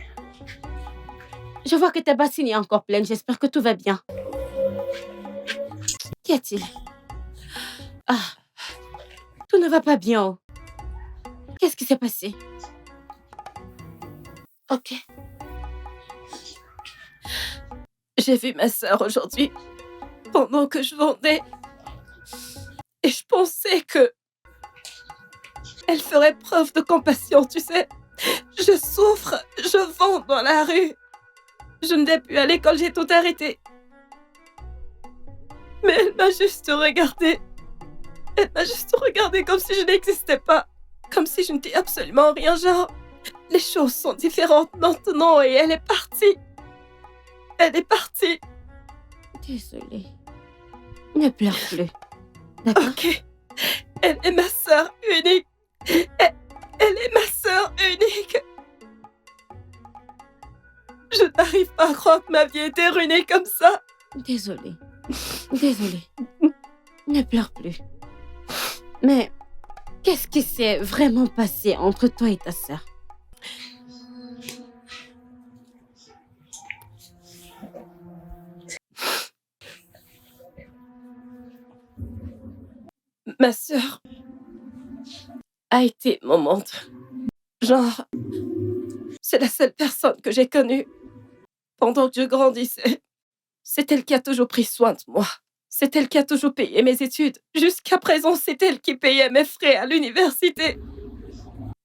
Je vois que ta bassine est encore pleine. J'espère que tout va bien. Qu'y a-t-il? Ah. Tout ne va pas bien. Oh. Qu'est-ce qui s'est passé? Ok. J'ai vu ma sœur aujourd'hui, pendant que je vendais. Et je pensais que... elle ferait preuve de compassion, tu sais. Je souffre, je vends dans la rue. Je ne vais plus à l'école, j'ai tout arrêté. Mais elle m'a juste regardée. Elle m'a juste regardée comme si je n'existais pas. Comme si je n'étais absolument rien, genre... les choses sont différentes maintenant et elle est partie. Elle est partie. Désolée. Ne pleure plus. D'accord? Ok. Elle est ma sœur unique. Elle est ma sœur unique. Je n'arrive pas à croire que ma vie était ruinée comme ça. Désolée. Désolée. Ne pleure plus. Mais qu'est-ce qui s'est vraiment passé entre toi et ta sœur? Ma sœur a été mon monde. Genre, c'est la seule personne que j'ai connue pendant que je grandissais. C'est elle qui a toujours pris soin de moi. C'est elle qui a toujours payé mes études. Jusqu'à présent, c'est elle qui payait mes frais à l'université.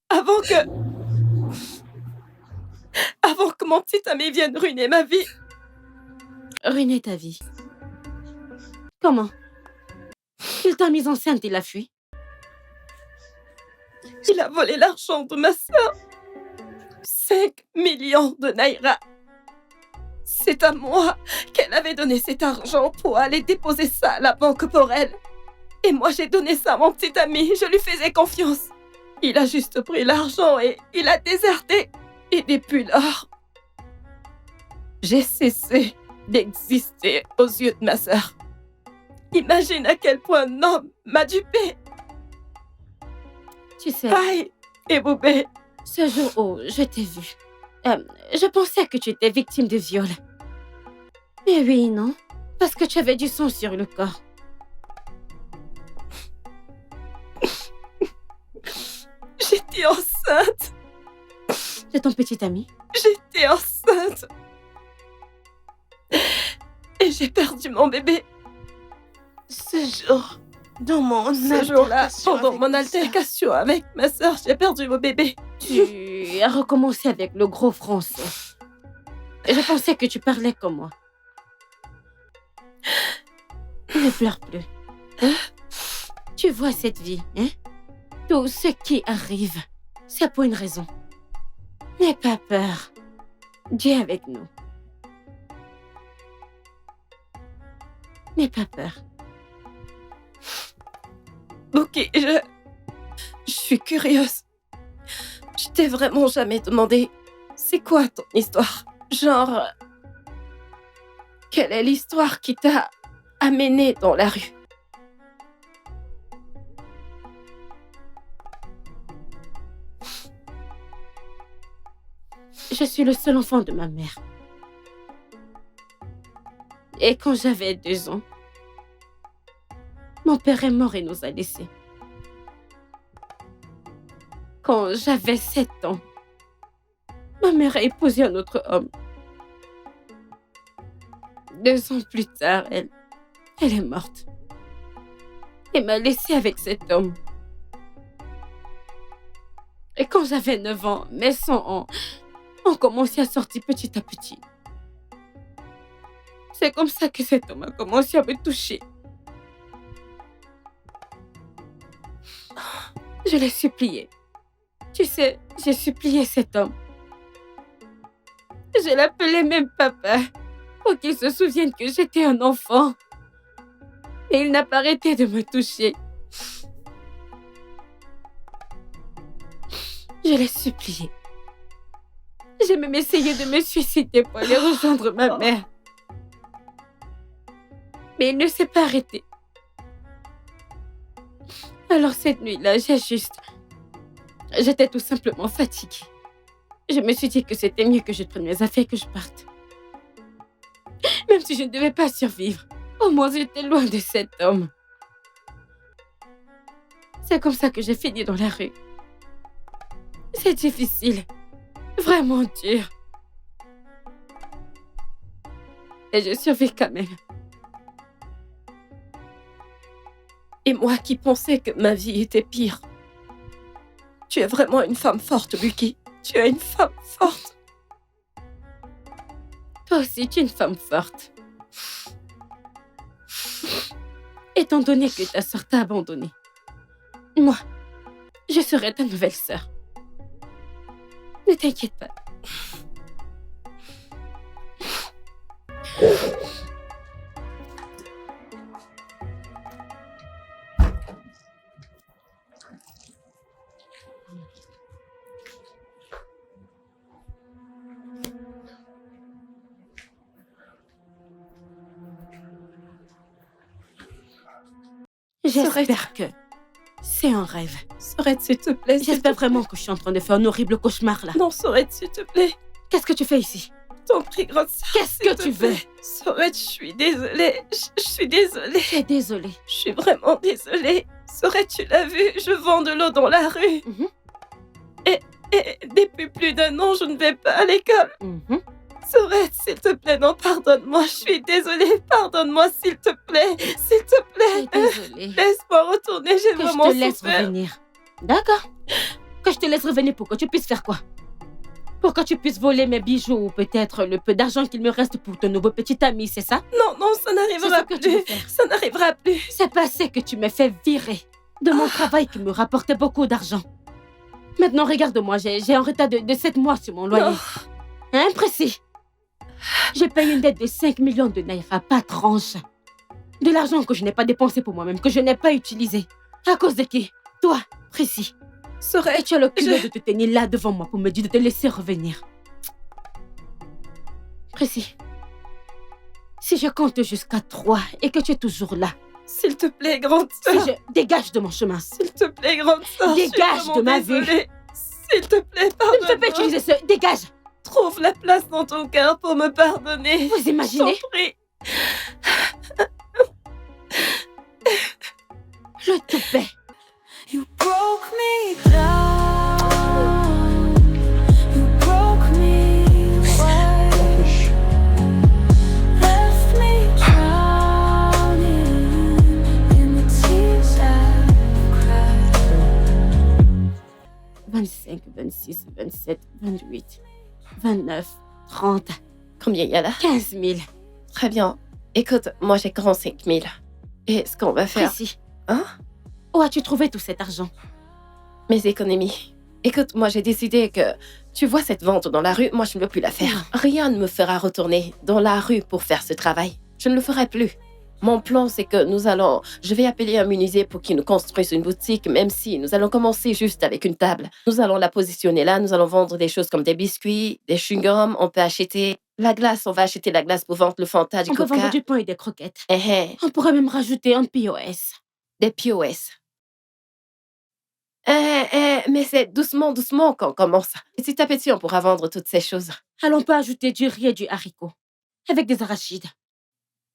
Avant que mon petit ami vienne ruiner ma vie. Ruiner ta vie. Comment? Il t'a mise enceinte et l'a fui. Il a volé l'argent de ma sœur. 5 millions de naira. C'est à moi qu'elle avait donné cet argent pour aller déposer ça à la banque pour elle. Et moi, j'ai donné ça à mon petit ami. Je lui faisais confiance. Il a juste pris l'argent et il a déserté. Et depuis lors, j'ai cessé d'exister aux yeux de ma sœur. Imagine à quel point un homme m'a dupé. Tu sais, Aïe et Boubé. ce jour où je t'ai vu, je pensais que tu étais victime de viol. Mais oui, non, parce que tu avais du sang sur le corps. J'étais enceinte. De ton petit ami? J'étais enceinte. Et j'ai perdu mon bébé. Ce jour, dans mon Ce jour-là, altercation pendant avec mon ma sœur, altercation avec ma sœur, j'ai perdu mon bébé. Tu as recommencé avec le gros français. Je pensais que tu parlais comme moi. Ne pleure plus. Hein? Tu vois cette vie, hein? Tout ce qui arrive, c'est pour une raison. N'aie pas peur. Dieu est avec nous. N'aie pas peur. Ok, je suis curieuse. Je t'ai vraiment jamais demandé, c'est quoi ton histoire? Genre, quelle est l'histoire qui t'a amené dans la rue? Je suis le seul enfant de ma mère. Et quand j'avais 2 ans, mon père est mort et nous a laissés. Quand j'avais 7 ans, ma mère a épousé un autre homme. 2 ans plus tard, elle est morte. Et m'a laissée avec cet homme. Et quand j'avais 9 ans, mes sangs ont commencé à sortir petit à petit. C'est comme ça que cet homme a commencé à me toucher. Je l'ai supplié. Tu sais, j'ai supplié cet homme. Je l'appelais même papa, pour qu'il se souvienne que j'étais un enfant. Et il n'a pas arrêté de me toucher. Je l'ai supplié. J'ai même essayé de me suicider pour aller rejoindre ma mère. Mais il ne s'est pas arrêté. Alors cette nuit-là, j'étais tout simplement fatiguée. Je me suis dit que c'était mieux que je prenne mes affaires et que je parte. Même si je ne devais pas survivre, au moins j'étais loin de cet homme. C'est comme ça que j'ai fini dans la rue. C'est difficile. Vraiment dur. Et je survis quand même. Et moi qui pensais que ma vie était pire. Tu es vraiment une femme forte, Buki. Tu es une femme forte. Toi aussi, tu es une femme forte. Étant donné que ta sœur t'a abandonnée, moi, je serai ta nouvelle sœur. Ne t'inquiète pas. J'espère que c'est un rêve. Sorette, s'il te plaît. J'espère vraiment que je suis en train de faire un horrible cauchemar là. Non, Sorette, s'il te plaît. Qu'est-ce que tu fais ici? T'en prie, grande sœur. Qu'est-ce s'il que te tu plaît. veux? Sorette, je suis désolée. Je suis désolée. Tu es désolée. Je suis vraiment désolée. Sorette, tu l'as vu, je vends de l'eau dans la rue. Mhm. Et depuis plus d'1 an, je ne vais pas à l'école. Mhm. Sorette, s'il te plaît, non, pardonne-moi. Je suis désolée. Pardonne-moi, s'il te plaît. S'il te Tu es plaît. désolée. Laisse-moi retourner, j'ai Que vraiment je te laisse souffert. revenir. D'accord. Que je te laisse revenir pour que tu puisses faire quoi? Pour que tu puisses voler mes bijoux ou peut-être le peu d'argent qu'il me reste pour ton nouveau petit ami, c'est ça? Non, non, ça C'est n'arrivera ce que tu veux plus. faire. Ça n'arrivera plus. C'est passé que tu m'as fait virer de mon travail qui me rapportait beaucoup d'argent. Maintenant, regarde-moi, j'ai un retard de 7 mois sur mon loyer. Non. Hein, précis? J'ai payé une dette de 5 millions de naira, pas tranche. De l'argent que je n'ai pas dépensé pour moi-même, que je n'ai pas utilisé. À cause de qui? Toi, précis. Et Sorette, tu as le culot je- de te tenir là devant moi pour me dire de te laisser revenir. Précis. Si je compte jusqu'à 3 et que tu es toujours là, s'il te plaît, grande si sœur. je dégage de mon chemin. S'il te plaît, grande sœur. je suis Dégage vraiment de ma vue. désolée. S'il te plaît, Ne pardonne-moi. me fais pas utiliser ce dégage. Trouve la place dans ton cœur pour me pardonner. Vous imaginez? Je t'en prie. Je te paie. You broke me down. You broke me away. Left me drowning in the tears I've cried. 25, 26, 27, 28, 29, 30, Combien il y a là? 15 000. Très bien. Écoute, moi j'ai 45 000. Et ce qu'on va faire... Précis. Hein? Où as-tu trouvé tout cet argent? Mes économies. Écoute, moi j'ai décidé que... Tu vois cette vente dans la rue, moi je ne veux plus la faire. Rien ne me fera retourner dans la rue pour faire ce travail. Je ne le ferai plus. Mon plan, c'est que je vais appeler un menuisier pour qu'il nous construise une boutique, même si nous allons commencer juste avec une table. Nous allons la positionner là, nous allons vendre des choses comme des biscuits, des chewing-gums, on peut acheter la glace, on va acheter la glace pour vendre le Fanta, du On peut Coca. vendre du pain et des croquettes. Eh, On pourrait même rajouter un POS. des POS. Mais c'est doucement, doucement qu'on commence. Petit à petit, on pourra vendre toutes ces choses. Alors on peut ajouter du riz et du haricot. Avec des arachides.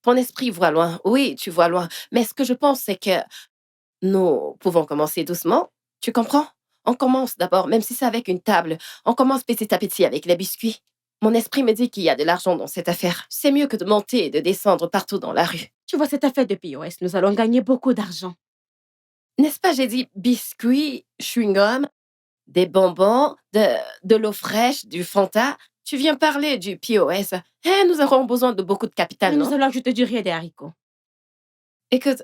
Ton esprit voit loin. Oui, tu vois loin. Mais ce que je pense, c'est que nous pouvons commencer doucement. Tu comprends? On commence d'abord, même si c'est avec une table. On commence petit à petit avec les biscuits. Mon esprit me dit qu'il y a de l'argent dans cette affaire. C'est mieux que de monter et de descendre partout dans la rue. Tu vois cette affaire de POS, nous allons gagner beaucoup d'argent. N'est-ce pas, j'ai dit biscuits, chewing-gum, des bonbons, de l'eau fraîche, du Fanta. Tu viens parler du POS. Nous aurons besoin de beaucoup de capital, Mais non? nous allons ajouter du riz et des haricots. Écoute,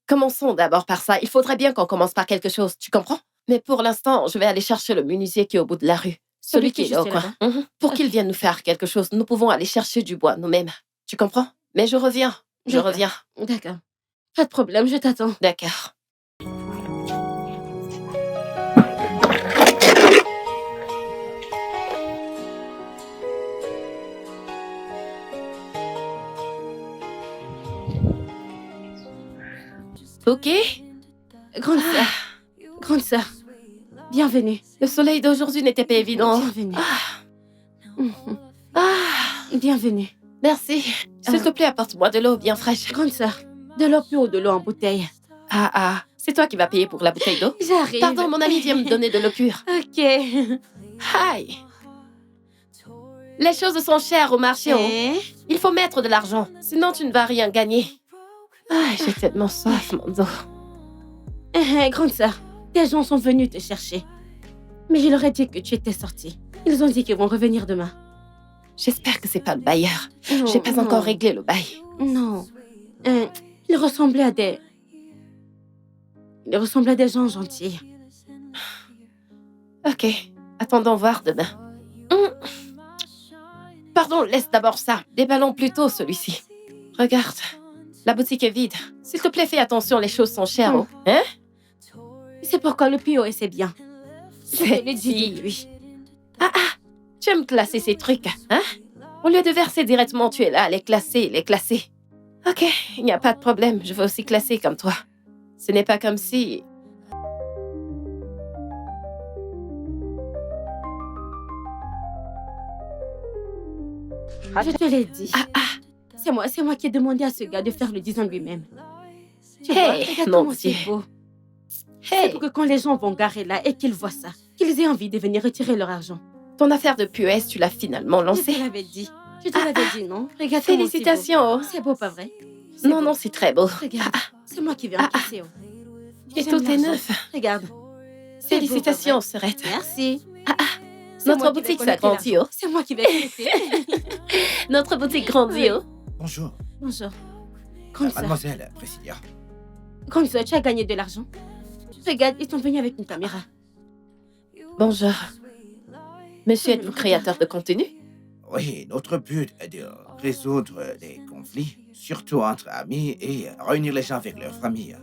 commençons d'abord par ça. Il faudrait bien qu'on commence par quelque chose, tu comprends? Mais pour l'instant, je vais aller chercher le menuisier qui est au bout de la rue. Celui qui est là au juste coin. Pour qu'il vienne nous faire quelque chose, nous pouvons aller chercher du bois nous-mêmes. Tu comprends? Mais je reviens. Je D'accord. reviens. D'accord. Pas de problème, je t'attends. D'accord. Ok. Grande sœur, bienvenue. Le soleil d'aujourd'hui n'était pas évident. Bienvenue. Mhm. Ah, Bienvenue. merci. S'il te plaît, apporte-moi de l'eau bien fraîche. Grande sœur, de l'eau pure ou de l'eau en bouteille? C'est toi qui vas payer pour la bouteille d'eau? J'arrive. Pardon, mon ami vient me donner de l'eau pure. Ok. Aïe. Les choses sont chères au marché. Oh. Eh? Il faut mettre de l'argent, sinon tu ne vas rien gagner. J'ai tellement soif, mon dos. Grande sœur, des gens sont venus te chercher. Mais je leur ai dit que tu étais sortie. Ils ont dit qu'ils vont revenir demain. J'espère que c'est pas le bailleur. Non, J'ai pas non. encore réglé le bail. Non. Ils ressemblaient à des... Ils ressemblaient à des gens gentils. Ok, attendons voir demain. Pardon, laisse d'abord ça. Déballons plutôt celui-ci. Regarde, la boutique est vide. S'il te plaît, fais attention, les choses sont chères. Oh. Hein? C'est pourquoi le POS est bien. Je te C'est l'ai dit dit. depuis. Tu aimes classer ces trucs, hein? Au lieu de verser directement, tu es là à les classer, les classer. Ok, il n'y a pas de problème, je vais aussi classer comme toi. Ce n'est pas comme si... Je te l'ai dit. C'est moi qui ai demandé à ce gars de faire le design lui-même. Tu vois, Hey, regarde mon comment c'est Dieu. beau. C'est Hey, pour que quand les gens vont garer là et qu'ils voient ça, qu'ils aient envie de venir retirer leur argent. ton affaire de POS, tu l'as finalement Je te lancée. l'avais dit. Je te l'avais dit, non? Regarde comment Félicitations. c'est beau. C'est beau, pas vrai? C'est Non, beau. non, c'est très beau. Regarde, c'est moi qui vais encaisser. Oh. Et J'aime tout est l'argent. neuf. Regarde. C'est beau, Félicitations, pas Serette. vrai? Merci. C'est Notre moi qui vais boutique collecter s'agrandit, l'argent. oh. C'est moi qui vais collecter. Notre boutique grandit, oh. Bonjour. Bonjour. Grande sœur. Mademoiselle Priscilla. Grande sœur, tu as gagné de l'argent. Regarde, ils sont venus avec une caméra. Bonjour. Monsieur, êtes-vous créateur de contenu? Oui, notre but est de résoudre les conflits, surtout entre amis, et réunir les gens avec leur famille.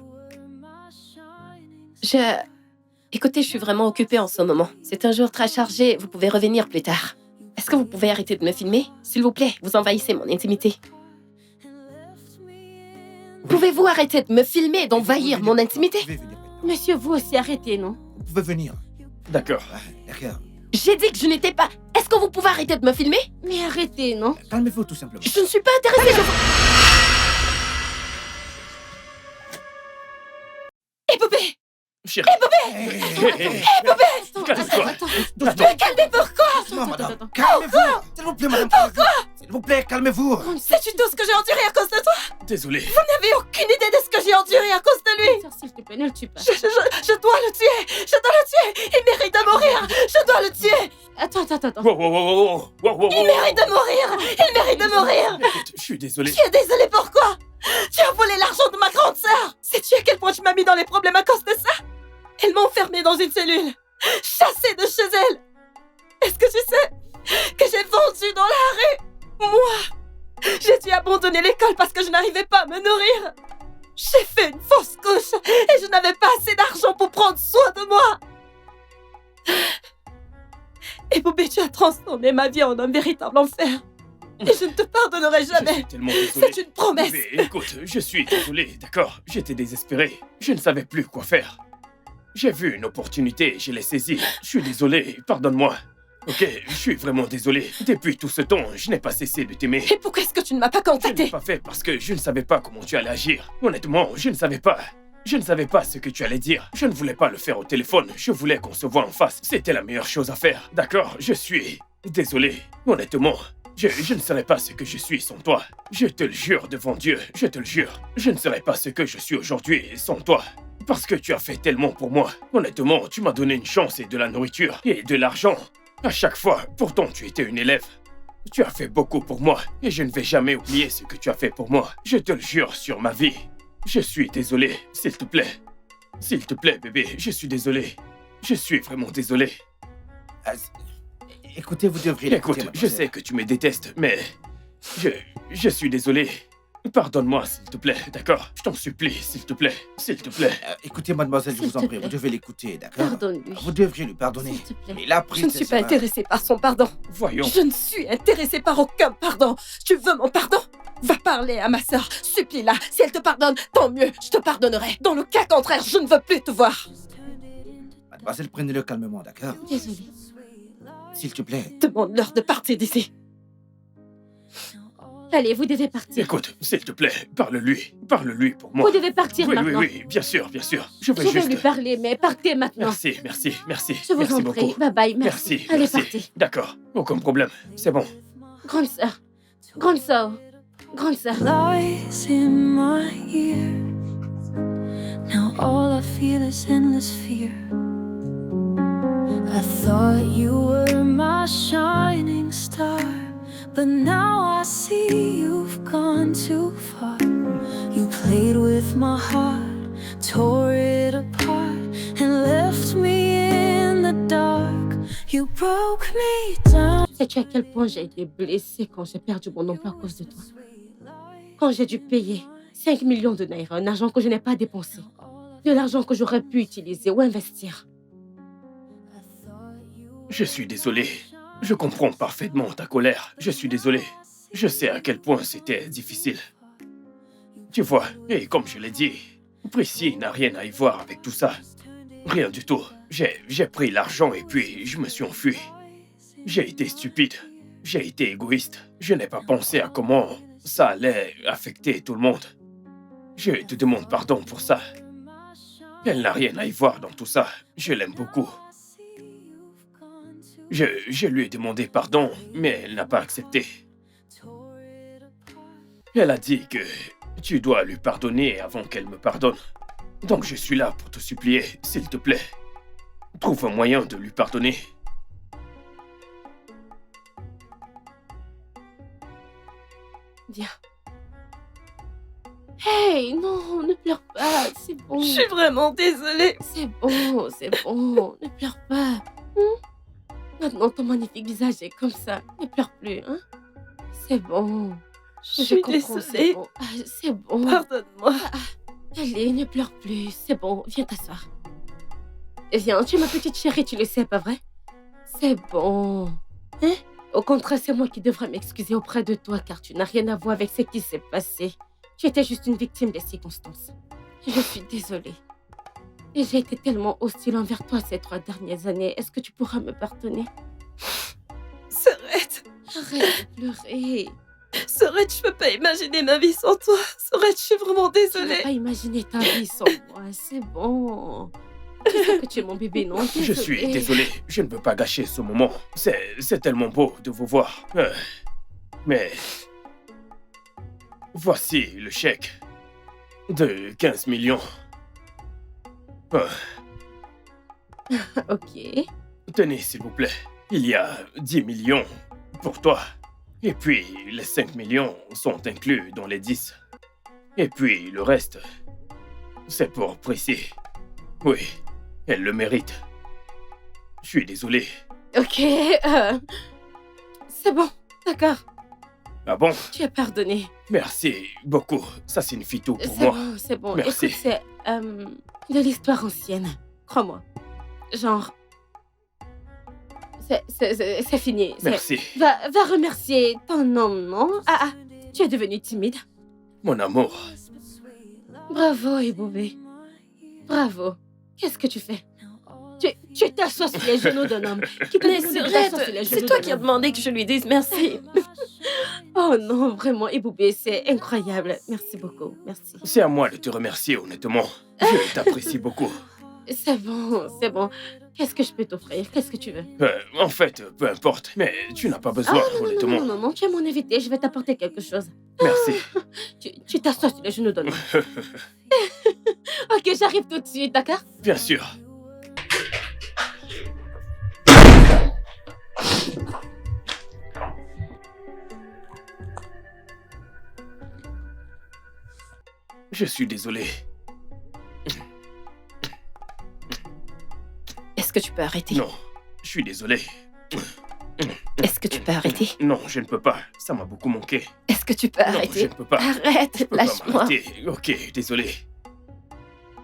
Écoutez, je suis vraiment occupée en ce moment. C'est un jour très chargé, vous pouvez revenir plus tard. Est-ce que vous pouvez arrêter de me filmer? S'il vous plaît, vous envahissez mon intimité. Pouvez-vous arrêter de me filmer et d'envahir mon intimité? Vous pouvez venir maintenant. Monsieur, vous aussi, arrêtez, non? Vous pouvez venir. D'accord. D'accord. J'ai dit que je n'étais pas... Est-ce que vous pouvez arrêter de me filmer? Mais arrêtez, non? Calmez-vous tout simplement. Je ne suis pas intéressée, Épopée! Chérie. Hey, Calme-toi. doucement. Calmez pourquoi? Doucement, madame. attends. Calmez-vous. S'il vous plaît, madame. Calmez-vous. S'il vous plaît, calmez-vous. Sais-tu tout ce que j'ai enduré à cause de toi? Désolé. Vous n'avez aucune idée de ce que j'ai enduré à cause de lui! Sœur, s'il te plaît, ne le tue pas. Je dois le tuer! Je dois le tuer! Il mérite de mourir! Je dois le tuer! Attends. Wow, wow, wow, wow, wow, wow, Il wow. mérite de mourir! Il mérite de mourir! Écoute, je suis désolé. Tu es désolé pourquoi? Tu as volé l'argent de ma grande sœur! Sais-tu à quel point tu m'as mis dans les problèmes à cause de ça? Elle m'a enfermée dans une cellule, chassée de chez elle! Est-ce que tu sais que j'ai vendu dans la rue? Moi! J'ai dû abandonner l'école parce que je n'arrivais pas à me nourrir! J'ai fait une fausse couche et je n'avais pas assez d'argent pour prendre soin de moi! Et Bobby, tu as transformé ma vie en un véritable enfer! Et je ne te pardonnerai Je jamais! suis tellement désolé. C'est une promesse! Mais écoute, je suis désolé, d'accord? J'étais désespéré. Je ne savais plus quoi faire. J'ai vu une opportunité, je l'ai saisie. Je suis désolé, pardonne-moi. Ok, je suis vraiment désolé. Depuis tout ce temps, je n'ai pas cessé de t'aimer. Et pourquoi est-ce que tu ne m'as pas Je ne l'ai contacté? pas fait parce que je ne savais pas comment tu allais agir. Honnêtement, je ne savais pas. Je ne savais pas ce que tu allais dire. Je ne voulais pas le faire au téléphone. Je voulais qu'on se voit en face. C'était la meilleure chose à faire. D'accord, je suis désolé. Honnêtement, je ne serais pas ce que je suis sans toi. Je te le jure devant Dieu, je te le jure. Je ne serais pas ce que je suis aujourd'hui sans toi. Parce que tu as fait tellement pour moi. Honnêtement, tu m'as donné une chance et de la nourriture et de l'argent. À chaque fois, pourtant tu étais une élève. Tu as fait beaucoup pour moi et je ne vais jamais oublier ce que tu as fait pour moi. Je te le jure sur ma vie. Je suis désolé, s'il te plaît. S'il te plaît, bébé, je suis désolé. Je suis vraiment désolé. Écoutez, vous devriez Écoute, l'écouter, je sais mademoiselle. que tu me détestes, mais... Je suis désolé. Pardonne-moi, s'il te plaît, d'accord? Je t'en supplie, s'il te plaît. S'il te plaît. Écoutez, mademoiselle, je S'il vous en te prie, plaît. vous devez l'écouter, d'accord? Pardonne-lui. Vous devriez lui pardonner. S'il te plaît. Il a pris Je ne ses suis pas erreurs. intéressée par son pardon. Voyons. Je ne suis intéressée par aucun pardon. Tu veux mon pardon? Va parler à ma sœur, supplie-la. Si elle te pardonne, tant mieux, je te pardonnerai. Dans le cas contraire, je ne veux plus te voir. Mademoiselle, prenez-le calmement, d'accord? Désolée. S'il te plaît. Demande-leur de partir d'ici. Allez, vous devez partir. Écoute, s'il te plaît, parle-lui. Parle-lui pour moi. Vous devez partir Oui, maintenant. oui, bien sûr, bien sûr. Je veux Je vais juste... lui parler, mais partez maintenant. Merci, merci, merci. Je vous merci en beaucoup. prie. Bye bye, merci. Merci, Allez, merci. partez. D'accord, aucun problème. C'est bon. Grande sœur. Grande sœur. Grande sœur. Lies in my ear. Now all I feel is endless fear. I thought you were my shining star, but now I see you've gone too far. You played with my heart, tore it apart, and left me in the dark. You broke me down. Sais-tu à quel point j'ai été blessée quand j'ai perdu mon emploi à cause de toi? Quand j'ai dû payer 5 millions de naira, un argent que je n'ai pas dépensé. De l'argent que j'aurais pu utiliser ou investir. Je suis désolé. Je comprends parfaitement ta colère. Je suis désolé. Je sais à quel point c'était difficile. Tu vois, et comme je l'ai dit, Prissy n'a rien à y voir avec tout ça. Rien du tout. J'ai pris l'argent et puis je me suis enfui. J'ai été stupide. J'ai été égoïste. Je n'ai pas pensé à comment ça allait affecter tout le monde. Je te demande pardon pour ça. Elle n'a rien à y voir dans tout ça. Je l'aime beaucoup. Je lui ai demandé pardon, mais elle n'a pas accepté. Elle a dit que tu dois lui pardonner avant qu'elle me pardonne. Donc je suis là pour te supplier, s'il te plaît. Trouve un moyen de lui pardonner. Viens. Hey, non, ne pleure pas, c'est bon. Je suis vraiment désolée. C'est bon, ne pleure pas. Maintenant, ton magnifique visage est comme ça. Ne pleure plus, hein. C'est bon. Je suis comprends, désolée. c'est bon. Ah, c'est bon. Pardonne-moi. Allez, ne pleure plus. C'est bon, viens t'asseoir. Viens, tu es ma petite chérie, tu le sais, pas vrai? C'est bon. Hein? Au contraire, c'est moi qui devrais m'excuser auprès de toi, car tu n'as rien à voir avec ce qui s'est passé. Tu étais juste une victime des circonstances. Je suis désolée. Et j'ai été tellement hostile envers toi ces 3 dernières années. Est-ce que tu pourras me pardonner? Sorette, Arrête de pleurer. Sorette, je peux pas imaginer ma vie sans toi. Sorette, je suis vraiment Tu n'as désolée. pas imaginé ta vie sans moi. C'est bon. Tu sais que tu es mon bébé, non? Je suis désolé, je ne veux pas gâcher ce moment. C'est tellement beau de vous voir. Mais... voici le chèque de 15 millions. Ok. Tenez, s'il vous plaît. Il y a 10 millions pour toi. Et puis, les 5 millions sont inclus dans les 10. Et puis, le reste, c'est pour Prissy. Oui, elle le mérite. Je suis désolé. Ok, c'est bon, d'accord. Ah bon? Tu es pardonné. Merci beaucoup. Ça signifie tout pour moi. C'est bon. Merci. Écoute, c'est de l'histoire ancienne. Crois-moi. Genre... C'est fini. Merci. Va remercier ton homme, non? Ah, tu es devenu timide. Mon amour. Bravo, Eboubé. Bravo. Qu'est-ce que tu fais? Tu t'assois sur les genoux d'un homme. Qui t'a Mais demandé de t'asseoir sur les Sorette, c'est genoux toi d'un qui as homme? demandé que je lui dise merci. Oh non, vraiment, Eboubé, c'est incroyable. Merci beaucoup, merci. C'est à moi de te remercier, honnêtement. Je t'apprécie beaucoup. C'est bon, c'est bon. Qu'est-ce que je peux t'offrir? Qu'est-ce que tu veux? En fait, peu importe. Mais tu n'as pas besoin, honnêtement. Non, tu es mon invité, je vais t'apporter quelque chose. Merci. Tu t'assois sur les genoux d'un homme. Ok, j'arrive tout de suite, d'accord? Bien sûr. Je suis désolé. Est-ce que tu peux arrêter? Non, je suis désolé. Est-ce que tu peux arrêter? Non, je ne peux pas. Ça m'a beaucoup manqué. Est-ce que tu peux Non, je arrêter? ne peux pas. Arrête, Je peux pas lâche-moi. m'arrêter. Ok, désolé.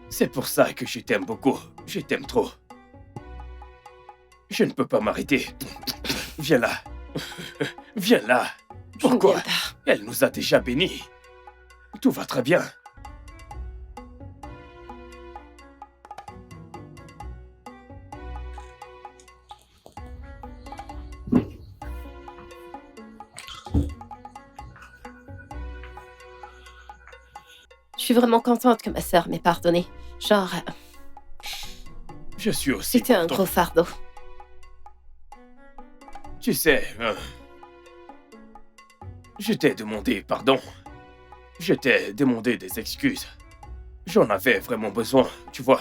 C'est pour ça que je t'aime beaucoup. Je t'aime trop. Je ne peux pas m'arrêter. Viens là. Viens là. Pourquoi? Viens pas. Elle nous a déjà bénis. Tout va très bien. Je suis vraiment contente que ma sœur m'ait pardonné. Genre, Je suis aussi c'était un content. gros fardeau. Tu sais, je t'ai demandé pardon. Je t'ai demandé des excuses. J'en avais vraiment besoin, tu vois.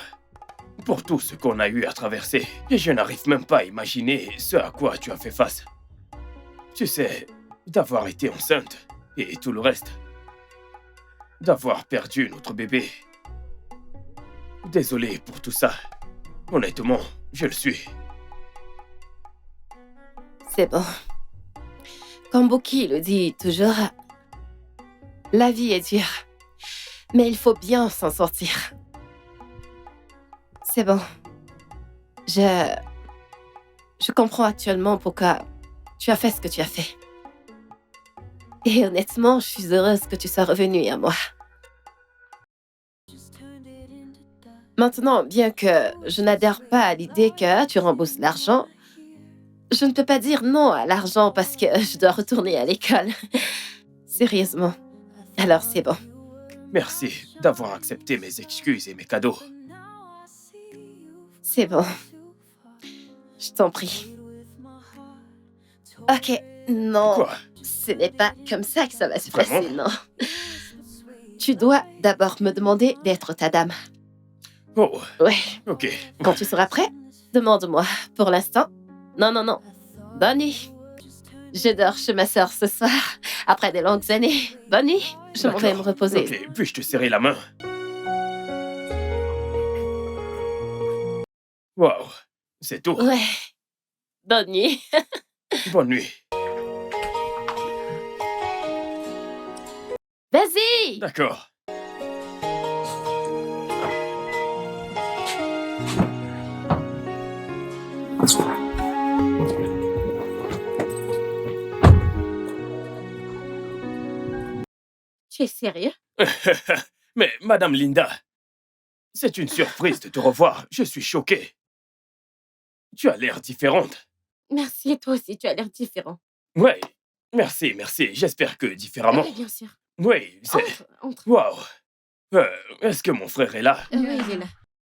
Pour tout ce qu'on a eu à traverser. Et je n'arrive même pas à imaginer ce à quoi tu as fait face. Tu sais, d'avoir été enceinte et tout le reste. D'avoir perdu notre bébé. Désolé pour tout ça. Honnêtement, je le suis. C'est bon. Comme Boki le dit toujours, la vie est dure, mais il faut bien s'en sortir. C'est bon. Je comprends actuellement pourquoi tu as fait ce que tu as fait. Et honnêtement, je suis heureuse que tu sois revenue à moi. Maintenant, bien que je n'adhère pas à l'idée que tu rembourses l'argent, je ne peux pas dire non à l'argent parce que je dois retourner à l'école. Sérieusement. Alors c'est bon. Merci d'avoir accepté mes excuses et mes cadeaux. C'est bon. Je t'en prie. Ok, non. Quoi? Ce n'est pas comme ça que ça va se Vraiment? passer, non. Tu dois d'abord me demander d'être ta dame. Oh, Ouais. ok. Quand tu seras prêt, demande-moi. Pour l'instant, non. Bonne nuit. Je dors chez ma sœur ce soir, après des longues années. Bonne nuit. Je m'en vais me D'accord. reposer. Ok, puis-je te serrer la main? Waouh, c'est tout. Ouais. Bonne nuit. Bonne nuit. Vas-y. D'accord. Tu es sérieux? Mais, Madame Linda, c'est une surprise de te revoir. Je suis choqué. Tu as l'air différente. Merci, et toi aussi, tu as l'air différent. Ouais, merci. J'espère que différemment. Oui, bien sûr. Oui, c'est... Entre. Waouh. Est-ce que mon frère est là? Oui, il est là.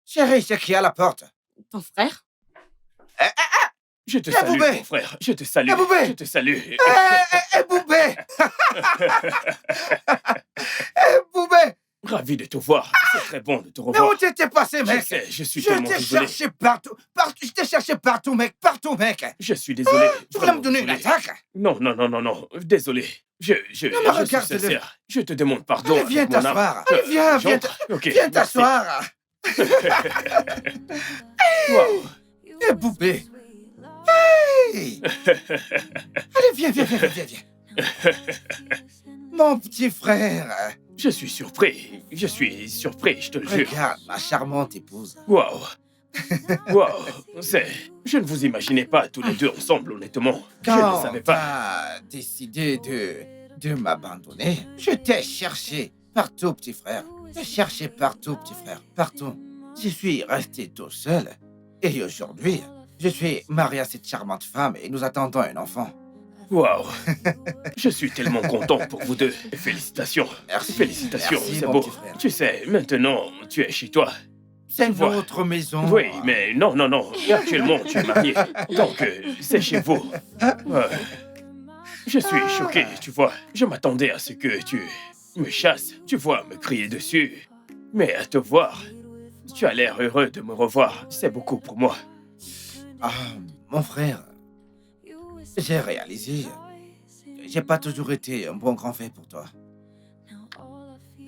Chérie, c'est qui à la porte? Ton frère? Je te Eh, salue, Boubé! mon frère. Je te salue. Eh, Boubé! Je te salue. Boubé! Boubé! Ravi de te voir. C'est très bon de te Mais revoir. où t'étais passé, Je mec? sais, je suis Je tellement t'ai désolé. cherché partout. Je t'ai cherché partout, mec. Partout, mec. Je suis désolé. Tu voulais me Vraiment donner une désolé. attaque? Non. Désolé. Je Non, mais suis regarde-le. sincère. Je te demande pardon. Allez, viens avec mon âme. t'asseoir. Allez, viens J'entre. Ok, viens merci. t'asseoir. Waouh. Eh, Boubé. Hey. Allez, viens. Mon petit frère. Je suis surpris. Je te le jure. Regarde ma charmante épouse. Waouh. Je ne vous imaginais pas tous les deux ensemble, honnêtement. Je ne Quand savais pas. t'as décidé de m'abandonner, je t'ai cherché partout, petit frère. Je t'ai cherché partout, petit frère. Partout. Je suis resté tout seul. Et aujourd'hui, je suis marié à cette charmante femme et nous attendons un enfant. Waouh. Je suis tellement content pour vous deux. Félicitations. Merci. Félicitations, Merci, c'est mon beau. petit frère. Tu sais, maintenant, tu es chez toi. C'est vois. notre maison. Oui, mais non. Actuellement, tu es marié. Donc, c'est chez vous. Je suis choqué, tu vois. Je m'attendais à ce que tu me chasses, tu vois, me crier dessus. Mais à te voir, tu as l'air heureux de me revoir. C'est beaucoup pour moi. Ah, mon frère, j'ai réalisé. J'ai pas toujours été un bon grand frère pour toi.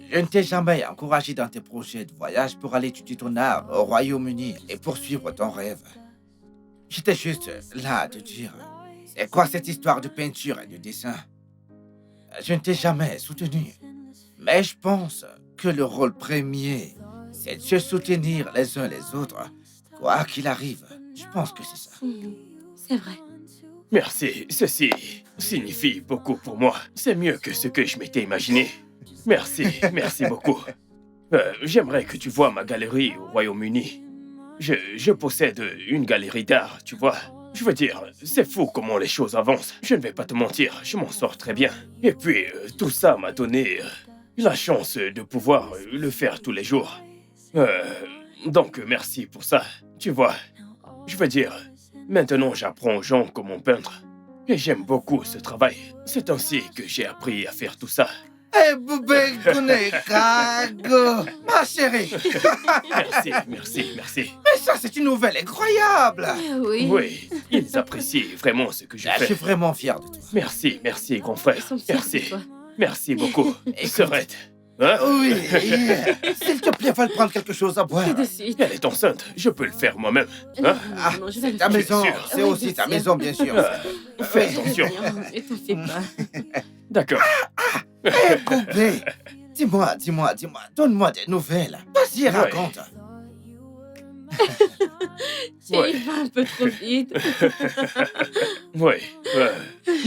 Je ne t'ai jamais encouragé dans tes projets de voyage pour aller étudier ton art au Royaume-Uni et poursuivre ton rêve. J'étais juste là à te dire, c'est quoi cette histoire de peinture et de dessin? Je ne t'ai jamais soutenu. Mais je pense que le rôle premier, c'est de se soutenir les uns les autres, quoi qu'il arrive. Je pense que c'est ça. C'est vrai. Merci, ceci signifie beaucoup pour moi. C'est mieux que ce que je m'étais imaginé. Merci beaucoup. J'aimerais que tu vois ma galerie au Royaume-Uni. Je possède une galerie d'art, tu vois. Je veux dire, c'est fou comment les choses avancent. Je ne vais pas te mentir, je m'en sors très bien. Et puis, tout ça m'a donné la chance de pouvoir le faire tous les jours. Donc, merci pour ça. Tu vois, je veux dire, maintenant j'apprends aux gens comment peindre. Et j'aime beaucoup ce travail. C'est ainsi que j'ai appris à faire tout ça. Eh, Boubé, Cago, ma chérie. Merci. Mais ça, c'est une nouvelle incroyable. Oui. Oui, ils apprécient vraiment ce que je Je suis fais. vraiment fier de toi. Merci, grand Ils frère. sont fiers Merci. de toi. Merci beaucoup. Écoute. Serette. Hein? Oui, s'il te plaît, va prendre quelque chose à boire. Tout de suite. Elle est enceinte, je peux le faire moi-même. Non, Hein? Ah, non, je vais c'est le ta faire. maison, sûr. c'est Oui, aussi bien ta sûr. maison, bien sûr. Fais Je vais attention. bien, ne t'en fais pas. D'accord. Eh, Boubé, dis-moi, donne-moi des nouvelles. Vas-y, Ouais. raconte. Tu y vas un peu trop vite. Oui.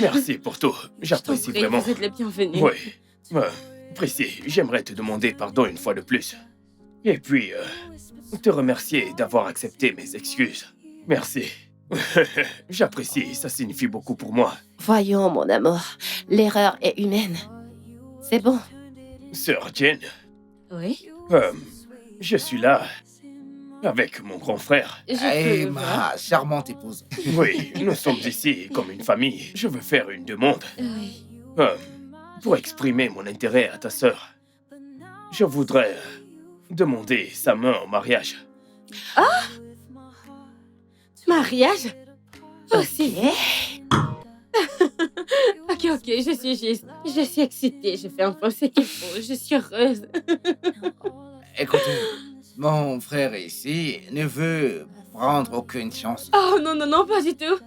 Merci pour tout. Je t'en J'apprécie prie, vraiment. vous êtes les bienvenus. Oui. Prissy, j'aimerais te demander pardon une fois de plus. Et puis, te remercier d'avoir accepté mes excuses. Merci. J'apprécie, ça signifie beaucoup pour moi. Voyons, mon amour, l'erreur est humaine. C'est bon. Sœur Jane, Oui. je suis là avec mon grand frère. Je Eh, peux voir. ma charmante épouse. Oui, nous sommes ici comme une famille. Je veux faire une demande. Oui. Pour exprimer mon intérêt à ta sœur. Je voudrais demander sa main en mariage. Mariage? Oh, si. Ok. Ok, je suis excitée, je fais un peu ce qu'il faut, je suis heureuse. Écoutez, mon frère ici ne veut prendre aucune chance. Oh non, pas du tout.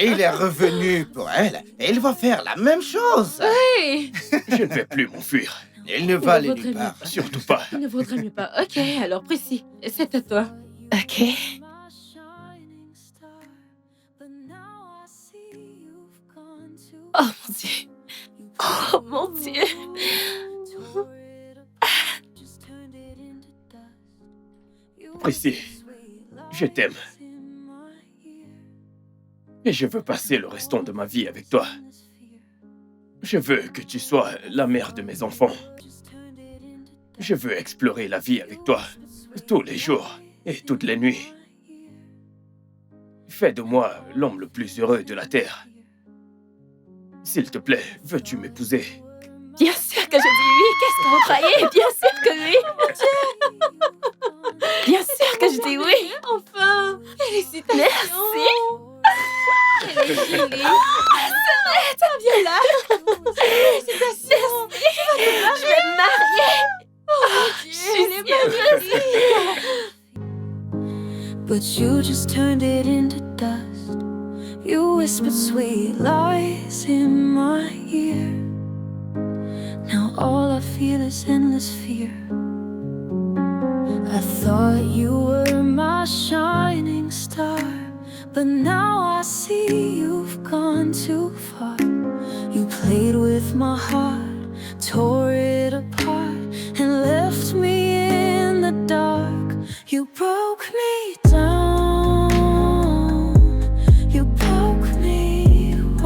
Il est revenu pour elle et il va faire la même chose. Hey, Je ne vais plus m'enfuir. Il ne va aller vaudrait nulle mieux part. pas. Surtout pas. Il ne vaudrait mieux pas. Ok, alors précis, c'est à toi. Ok. Oh mon Dieu. Oh mon Dieu. Prissy, je t'aime. Et je veux passer le restant de ma vie avec toi. Je veux que tu sois la mère de mes enfants. Je veux explorer la vie avec toi, tous les jours et toutes les nuits. Fais de moi l'homme le plus heureux de la Terre. S'il te plaît, veux-tu m'épouser? Bien sûr que je dis oui. Qu'est-ce que vous croyez? Bien sûr que oui. Bien sûr que je dis oui. Enfin, félicitations. Merci. Elle est jolie. Viens là. Félicitations. Je vais me marier. Je suis bien. But you just turned it into dust. You whispered sweet lies in my ear. Now all I feel is endless fear. I thought you were my shining star, but now I see you've gone too far. You played with my heart, tore it apart.